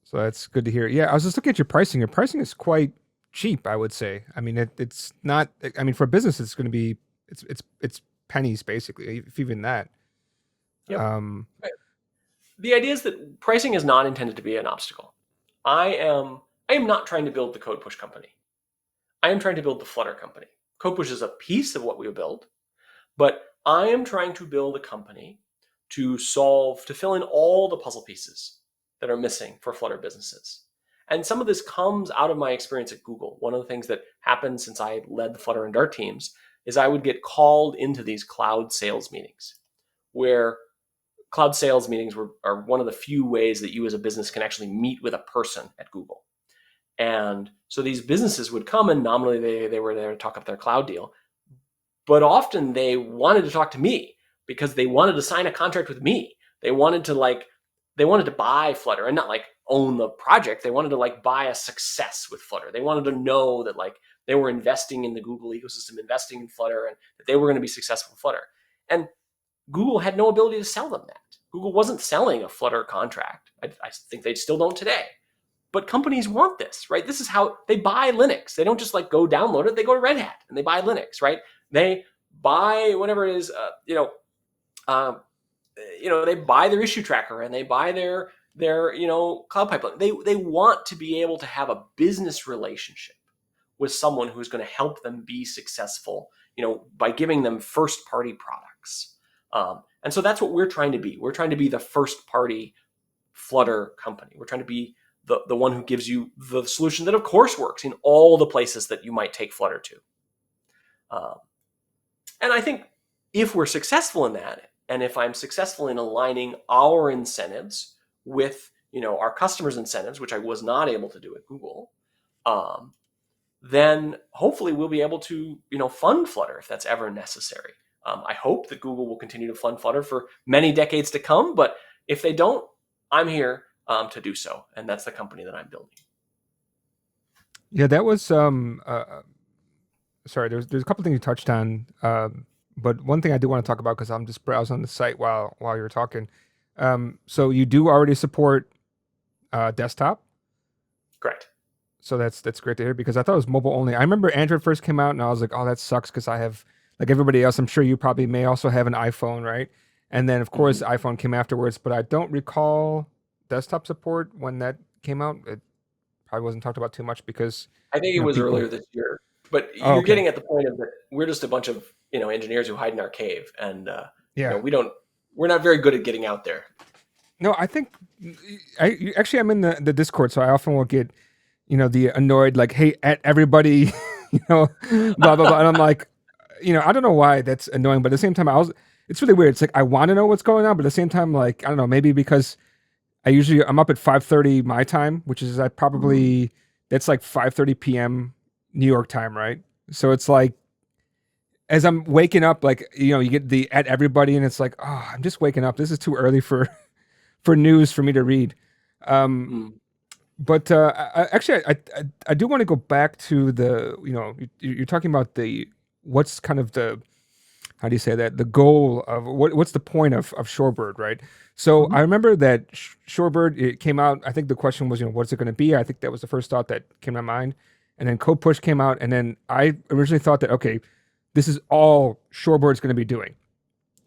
So that's good to hear. Yeah, I was just looking at your pricing. Your pricing is quite cheap, I would say. I mean, it's not. I mean, for a business, it's going to be it's pennies basically, if even that. Yep. Um, The idea is that pricing is not intended to be an obstacle. I am I am not trying to build the CodePush company. I am trying to build the Flutter company. CodePush is a piece of what we build, but I am trying to build a company to fill in all the puzzle pieces that are missing for Flutter businesses. And some of this comes out of my experience at Google. One of the things that happened since I led the Flutter and Dart teams is I would get called into these cloud sales meetings, where cloud sales meetings are one of the few ways that you as a business can actually meet with a person at Google. And so these businesses would come, and nominally they were there to talk up their cloud deal. But often they wanted to talk to me because they wanted to sign a contract with me. They wanted to buy Flutter and not like own the project. They wanted to like buy a success with Flutter. They wanted to know that like they were investing in the Google ecosystem, investing in Flutter, and that they were going to be successful with Flutter. And Google had no ability to sell them that. Google wasn't selling a Flutter contract. I think they still don't today. But companies want this, right? This is how they buy Linux. They don't just like go download it. They go to Red Hat and they buy Linux, right? They buy whatever it is, they buy their issue tracker and they buy their cloud pipeline. They want to be able to have a business relationship with someone who's going to help them be successful, by giving them first party products. And so that's what we're trying to be. We're trying to be the first party Flutter company. We're trying to be the one who gives you the solution that of course works in all the places that you might take Flutter to. And I think if we're successful in that, and if I'm successful in aligning our incentives with our customers' incentives, which I was not able to do at Google, then hopefully we'll be able to fund Flutter if that's ever necessary. I hope that Google will continue to fund Flutter for many decades to come, but if they don't, I'm here to do so, and that's the company that I'm building. yeah, that was sorry. There's a couple things you touched on, but one thing I do want to talk about because I'm just browsing on the site while you were talking. So you do already support desktop. Correct. So that's great to hear because I thought it was mobile only. I remember Android first came out and I was like, oh, that sucks because I have, like everybody else, I'm sure you probably may also have an iPhone, right? And then of course iPhone came afterwards, but I don't recall desktop support when that came out. It probably wasn't talked about too much because I think it was people. earlier this year, but Oh, you're okay. getting at the point of that we're just a bunch of engineers who hide in our cave, and Yeah. we're not very good at getting out there. No, I think actually I'm in the Discord, so I often will get the annoyed like, hey, at everybody, blah blah blah, and I'm like, I don't know why that's annoying, but at the same time, it's really weird. It's like I want to know what's going on, but at the same time, like I don't know, maybe because I'm up at 5:30 my time, which is that's like 5:30 p.m. New York time, right? So it's like as I'm waking up, like you get the at everybody, and it's like, oh, I'm just waking up. This is too early for news for me to read. Mm. But actually, I do want to go back to the you're talking about what's kind of the how do you say that, the goal of what's the point of Shorebird, right? So I remember that Shorebird, it came out. I think the question was what's it going to be? I think that was the first thought that came to my mind, and then CodePush came out, and then I originally thought that okay, this is all Shorebird's going to be doing,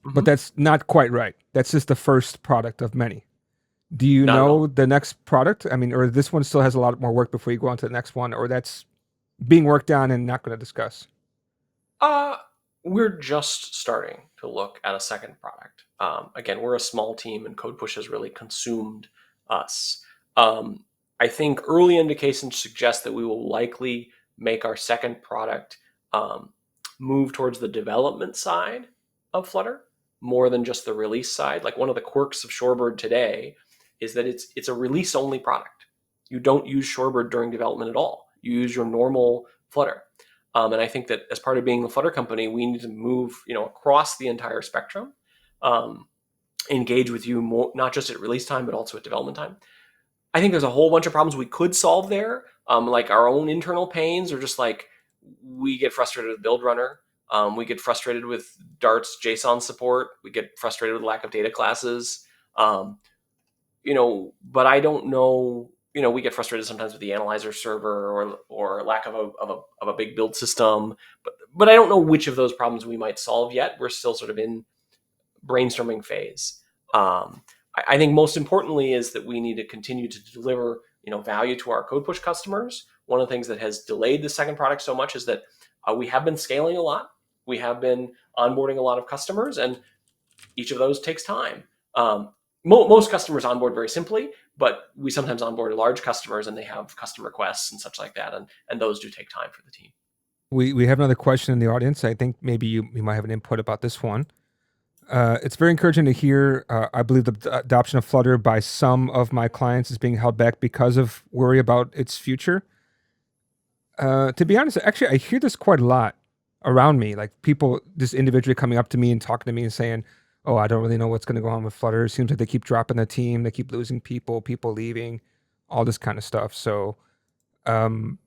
but that's not quite right. That's just the first product of many. Do you Not at all. know the next product? I mean, or this one still has a lot more work before you go on to the next one, or that's being worked on and not going to discuss? We're just starting to look at a second product. Again, we're a small team, and CodePush has really consumed us. I think early indications suggest that we will likely make our second product move towards the development side of Flutter more than just the release side. Like one of the quirks of Shorebird today is that it's a release only product. You don't use Shorebird during development at all. You use your normal Flutter. And I think that as part of being the Flutter company, we need to move, across the entire spectrum, engage with you more, not just at release time, but also at development time. I think there's a whole bunch of problems we could solve there, like our own internal pains, or just like we get frustrated with build runner. We get frustrated with Dart's JSON support. We get frustrated with the lack of data classes. But I don't know. We get frustrated sometimes with the analyzer server or lack of a big build system. but I don't know which of those problems we might solve yet. We're still sort of in brainstorming phase. I think most importantly is that we need to continue to deliver value to our CodePush customers. One of the things that has delayed the second product so much is that we have been scaling a lot. We have been onboarding a lot of customers, and each of those takes time. Most customers onboard very simply, but we sometimes onboard large customers and they have custom requests and such like that, and those do take time for the team. We have another question in the audience. I think maybe you might have an input about this one. It's very encouraging to hear. I believe the adoption of Flutter by some of my clients is being held back because of worry about its future. To be honest, actually, I hear this quite a lot around me. Like people just individually coming up to me and talking to me and saying, "Oh, I don't really know what's going to go on with Flutter. It seems like they keep dropping the team, they keep losing people leaving, all this kind of stuff." So, um,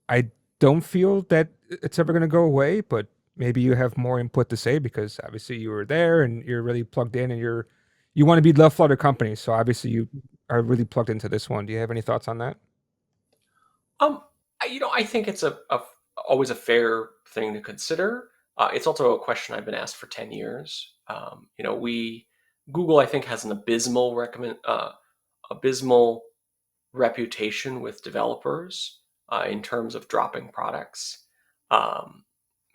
I don't feel that it's ever going to go away, but maybe you have more input to say because obviously you were there and you're really plugged in and you want to be the Flutter company. So obviously you are really plugged into this one. Do you have any thoughts on that? I think it's always a fair thing to consider. It's also a question I've been asked for 10 years. Google, I think, has an abysmal reputation with developers in terms of dropping products.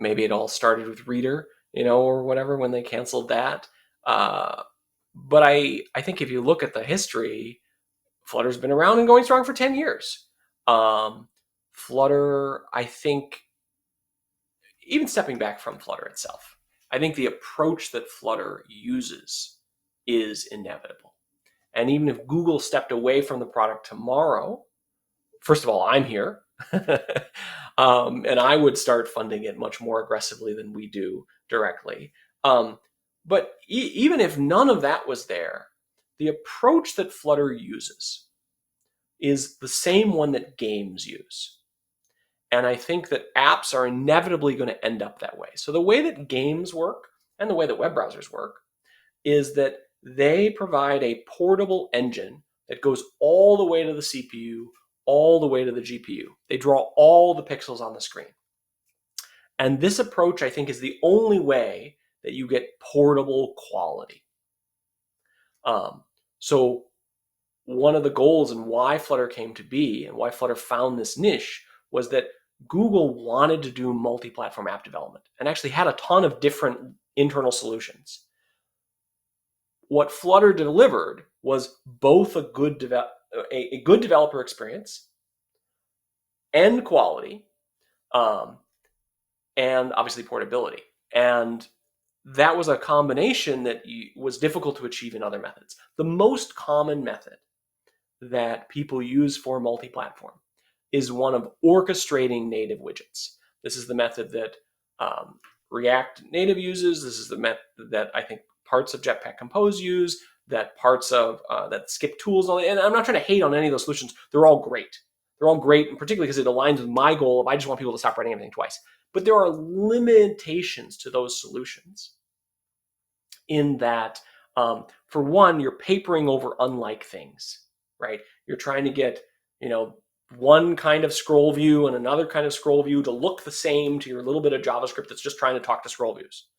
Maybe it all started with Reader, or whatever when they canceled that. But I think if you look at the history, Flutter's been around and going strong for 10 years. Flutter, I think, even stepping back from Flutter itself, I think the approach that Flutter uses is inevitable. And even if Google stepped away from the product tomorrow, first of all, I'm here. And I would start funding it much more aggressively than we do directly. But even if none of that was there, the approach that Flutter uses is the same one that games use. And I think that apps are inevitably going to end up that way. So the way that games work and the way that web browsers work is that they provide a portable engine that goes all the way to the CPU, all the way to the GPU. They draw all the pixels on the screen. And this approach, I think, is the only way that you get portable quality. So one of the goals and why Flutter came to be and why Flutter found this niche was that Google wanted to do multi-platform app development and actually had a ton of different internal solutions. What Flutter delivered was both a good developer experience and quality, and obviously portability. And that was a combination that was difficult to achieve in other methods. The most common method that people use for multi-platform is one of orchestrating native widgets. This is the method that React Native uses. This is the method that I think parts of Jetpack Compose use, that parts of that Skip Tools, and I'm not trying to hate on any of those solutions. They're all great. They're all great, and particularly because it aligns with my goal of I just want people to stop writing everything twice. But there are limitations to those solutions in that, for one, you're papering over unlike things, right? You're trying to get, one kind of scroll view and another kind of scroll view to look the same to your little bit of JavaScript that's just trying to talk to scroll views.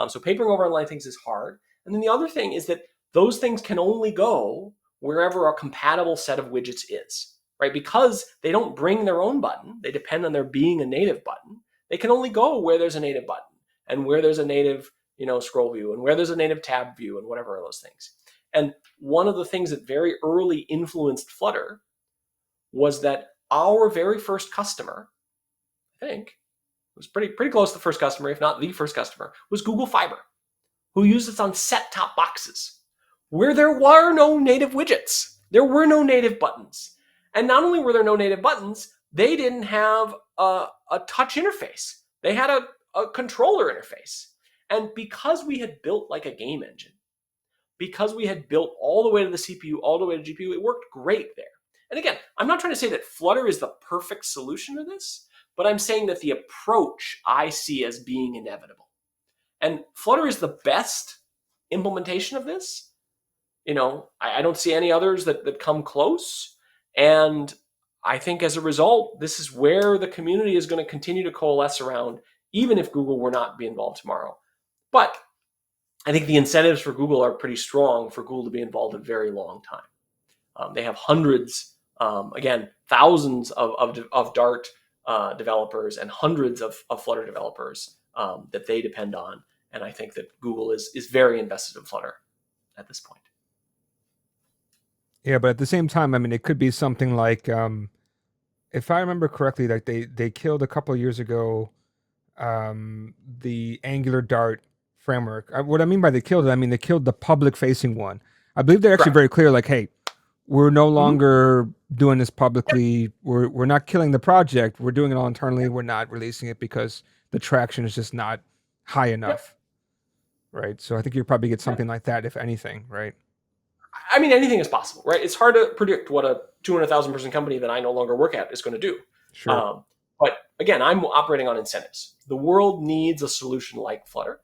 So papering over unlike things is hard. And then the other thing is that those things can only go wherever a compatible set of widgets is, right? Because they don't bring their own button. They depend on there being a native button. They can only go where there's a native button and where there's a native, scroll view and where there's a native tab view and whatever are those things. And one of the things that very early influenced Flutter was that our very first customer, I think, it was pretty close to the first customer, if not the first customer, was Google Fiber, who used this on set-top boxes, where there were no native widgets. There were no native buttons. And not only were there no native buttons, they didn't have a touch interface. They had a controller interface. And because we had built like a game engine, because we had built all the way to the CPU, all the way to GPU, it worked great there. And again, I'm not trying to say that Flutter is the perfect solution to this, but I'm saying that the approach I see as being inevitable. And Flutter is the best implementation of this. I don't see any others that come close. And I think as a result, this is where the community is going to continue to coalesce around even if Google were not to be involved tomorrow. But I think the incentives for Google are pretty strong for Google to be involved a very long time. They have hundreds, again, thousands of Dart developers and hundreds of Flutter developers that they depend on. And I think that Google is very invested in Flutter at this point. Yeah, but at the same time, I mean, it could be something like, if I remember correctly, like they killed a couple of years ago the Angular Dart framework. What I mean by they killed it, I mean they killed the public-facing one. I believe they're actually Correct. very clear, like, hey, we're no Mhm. longer doing this publicly. We're not killing the project. We're doing it all internally. We're not releasing it because the traction is just not high enough, right? So I think you probably get something like that, if anything, right? I mean, anything is possible, right? It's hard to predict what a 200,000 person company that I no longer work at is going to do. Sure. But again, I'm operating on incentives. The world needs a solution like Flutter.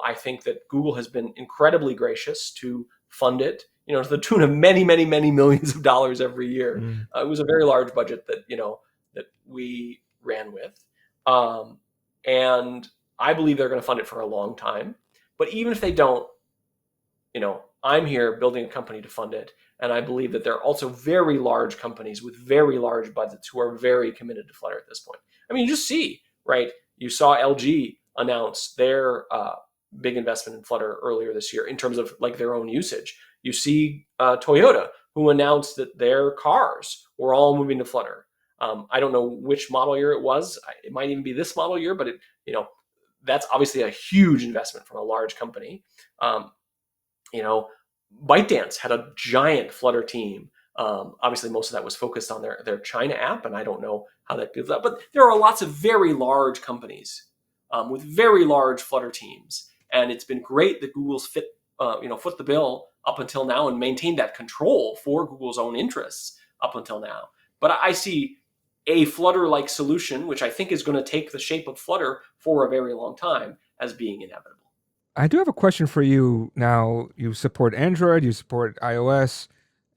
I think that Google has been incredibly gracious to fund it, to the tune of many, many, many millions of dollars every year. Mm. It was a very large budget that we ran with. And I believe they're going to fund it for a long time. But even if they don't, I'm here building a company to fund it. And I believe that there are also very large companies with very large budgets who are very committed to Flutter at this point. I mean, you just see, right? You saw LG announce their big investment in Flutter earlier this year in terms of like their own usage. You see Toyota, who announced that their cars were all moving to Flutter. I don't know which model year it was. It might even be this model year, but that's obviously a huge investment from a large company. ByteDance had a giant Flutter team. Obviously, most of that was focused on their China app, and I don't know how that builds up. But there are lots of very large companies with very large Flutter teams, and it's been great that Google's foot the bill up until now and maintained that control for Google's own interests up until now. But I see a Flutter-like solution, which I think is going to take the shape of Flutter for a very long time, as being inevitable. I do have a question for you now. You support Android, you support iOS,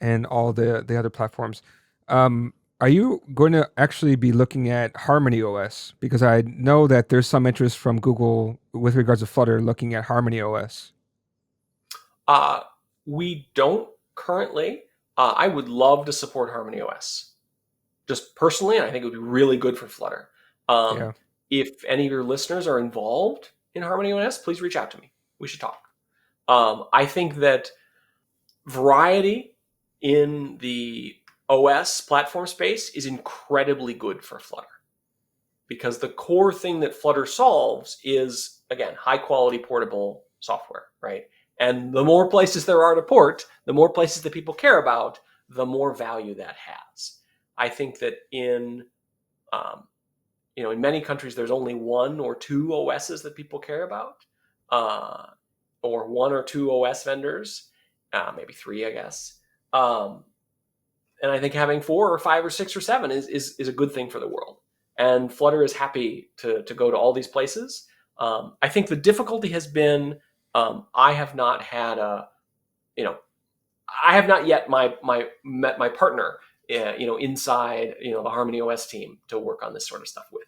and all the other platforms. Are you going to actually be looking at Harmony OS? Because I know that there's some interest from Google with regards to Flutter looking at Harmony OS. We don't currently. I would love to support Harmony OS. Just personally, I think it would be really good for Flutter. Yeah. If any of your listeners are involved in Harmony OS, please reach out to me. We should talk. I think that variety in the OS platform space is incredibly good for Flutter, because the core thing that Flutter solves is, again, high quality portable software, right? And the more places there are to port, the more places that people care about, the more value that has. I think that in many countries, there's only one or two OSs that people care about, or one or two OS vendors, maybe three, I guess. And I think having 4 or 5 or 6 or 7 is a good thing for the world. And Flutter is happy to go to all these places. I think the difficulty has been I have not had I have not yet met my partner, inside the Harmony OS team to work on this sort of stuff with.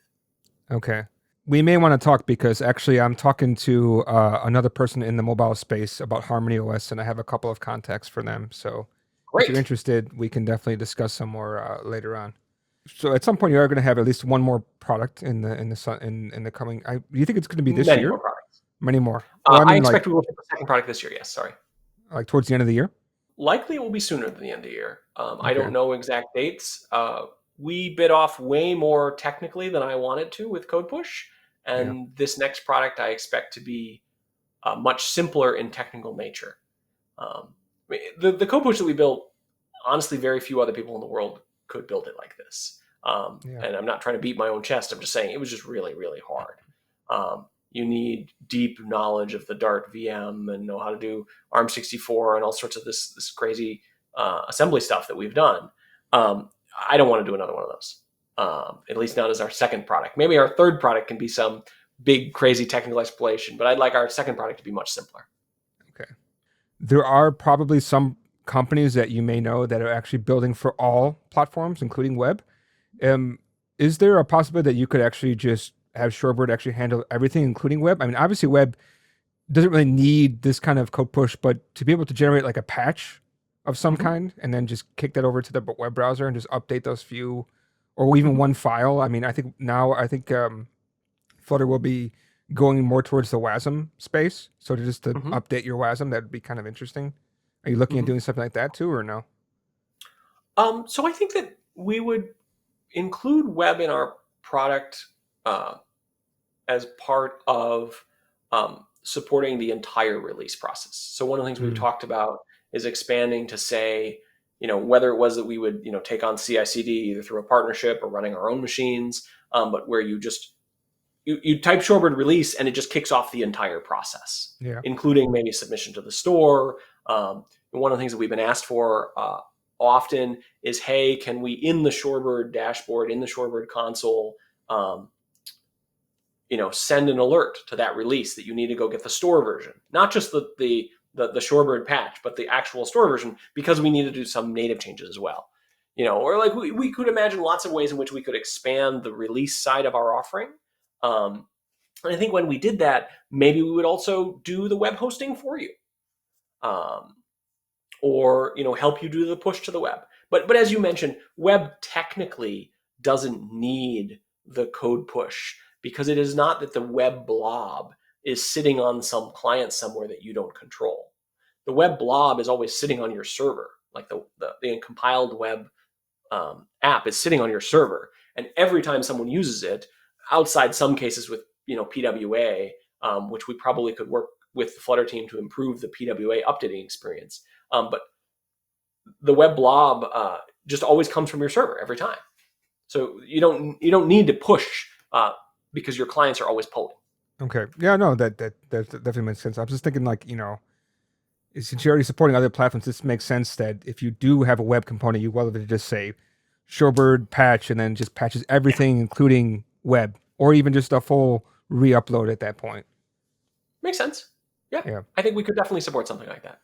Okay. We may want to talk because actually I'm talking to another person in the mobile space about Harmony OS, and I have a couple of contacts for them. So Great. if you're interested, we can definitely discuss some more later on. So at some point, you are going to have at least one more product in the coming. Do you think it's going to be this Many year? more products. Many more. I expect we will ship a second product this year. Yes, sorry. Like towards the end of the year? Likely it will be sooner than the end of the year. I Okay. don't know exact dates. We bit off way more technically than I wanted to with CodePush, and this next product I expect to be much simpler in technical nature. The CodePush that we built, honestly, very few other people in the world could build it like this. And I'm not trying to beat my own chest. I'm just saying it was just really, really hard. You need deep knowledge of the Dart VM and know how to do ARM64 and all sorts of this crazy assembly stuff that we've done. I don't want to do another one of those, at least not as our second product. Maybe our third product can be some big, crazy technical exploration, but I'd like our second product to be much simpler. Okay. There are probably some companies that you may know that are actually building for all platforms, including web. Is there a possibility that you could actually just have Shorebird actually handle everything, including web. I mean, obviously, web doesn't really need this kind of code push, but to be able to generate like a patch of some kind and then just kick that over to the web browser and just update those few or even one file. I mean, I think Flutter will be going more towards the WASM space. So to update your WASM, that'd be kind of interesting. Are you looking at doing something like that too, or no? So I think that we would include web in our product as part of supporting the entire release process. So one of the things we've talked about is expanding to say, whether it was that we would, take on CI/CD either through a partnership or running our own machines, but where you just you type Shorebird release and it just kicks off the entire process, including maybe submission to the store. One of the things that we've been asked for often is, hey, can we in the Shorebird dashboard, in the Shorebird console, send an alert to that release that you need to go get the store version, not just the Shorebird patch, but the actual store version, because we need to do some native changes as well. Or like we could imagine lots of ways in which we could expand the release side of our offering. And I think when we did that, maybe we would also do the web hosting for you, or help you do the push to the web. But as you mentioned, web technically doesn't need the code push, because it is not that the web blob is sitting on some client somewhere that you don't control. The web blob is always sitting on your server, like the compiled web app is sitting on your server, and every time someone uses it, outside some cases with PWA, which we probably could work with the Flutter team to improve the PWA updating experience, but the web blob just always comes from your server every time. So you don't need to push because your clients are always polling. Okay, yeah, no, that definitely makes sense. I was just thinking, like, since you're already supporting other platforms, this makes sense that if you do have a web component, you will just say Shorebird patch and then just patches everything, including web, or even just a full re-upload at that point. Makes sense. Yeah. I think we could definitely support something like that.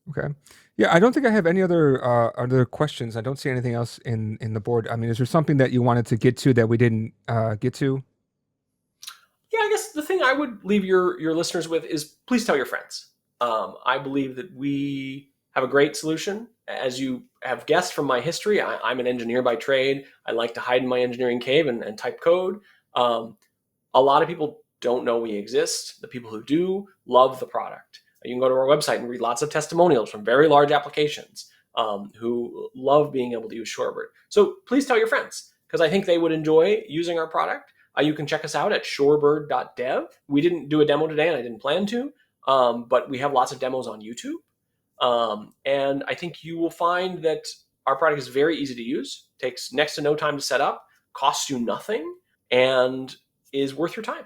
Okay. Yeah, I don't think I have any other questions. I don't see anything else in the board. I mean, is there something that you wanted to get to that we didn't get to? Yeah, I guess the thing I would leave your listeners with is please tell your friends. I believe that we have a great solution. As you have guessed from my history, I'm an engineer by trade. I like to hide in my engineering cave and type code. A lot of people don't know we exist. The people who do love the product. You can go to our website and read lots of testimonials from very large applications who love being able to use Shorebird. So please tell your friends, because I think they would enjoy using our product. You can check us out at shorebird.dev. We didn't do a demo today, and I didn't plan to, but we have lots of demos on YouTube. And I think you will find that our product is very easy to use, takes next to no time to set up, costs you nothing, and is worth your time.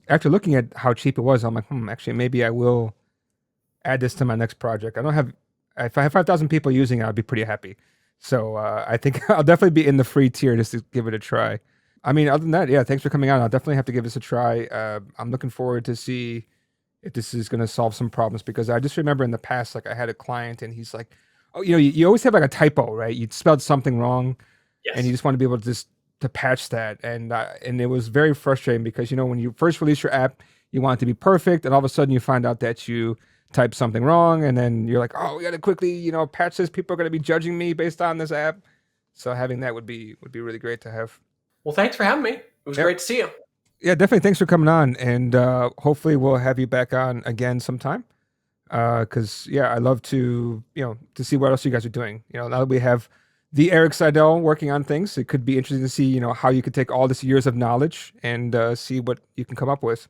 After looking at how cheap it was, I'm like, actually, maybe I will add this to my next project. If I have 5,000 people using it, I'll be pretty happy. So I think I'll definitely be in the free tier just to give it a try. I mean, other than that, yeah, thanks for coming on. I'll definitely have to give this a try. I'm looking forward to see if this is going to solve some problems, because I just remember in the past, like I had a client and he's like, oh, you always have like a typo, right? You spelled something wrong. Yes. And you just want to be able to patch that. And it was very frustrating because, when you first release your app, you want it to be perfect. And all of a sudden you find out that you type something wrong, and then you're like, oh, we got to quickly, patch this. People are going to be judging me based on this app. So having that would be really great to have. Well, thanks for having me. It was great to see you. Yeah, definitely. Thanks for coming on, and hopefully we'll have you back on again sometime. Because I love to to see what else you guys are doing. Now that we have the Eric Seidel working on things, it could be interesting to see how you could take all this years of knowledge and see what you can come up with.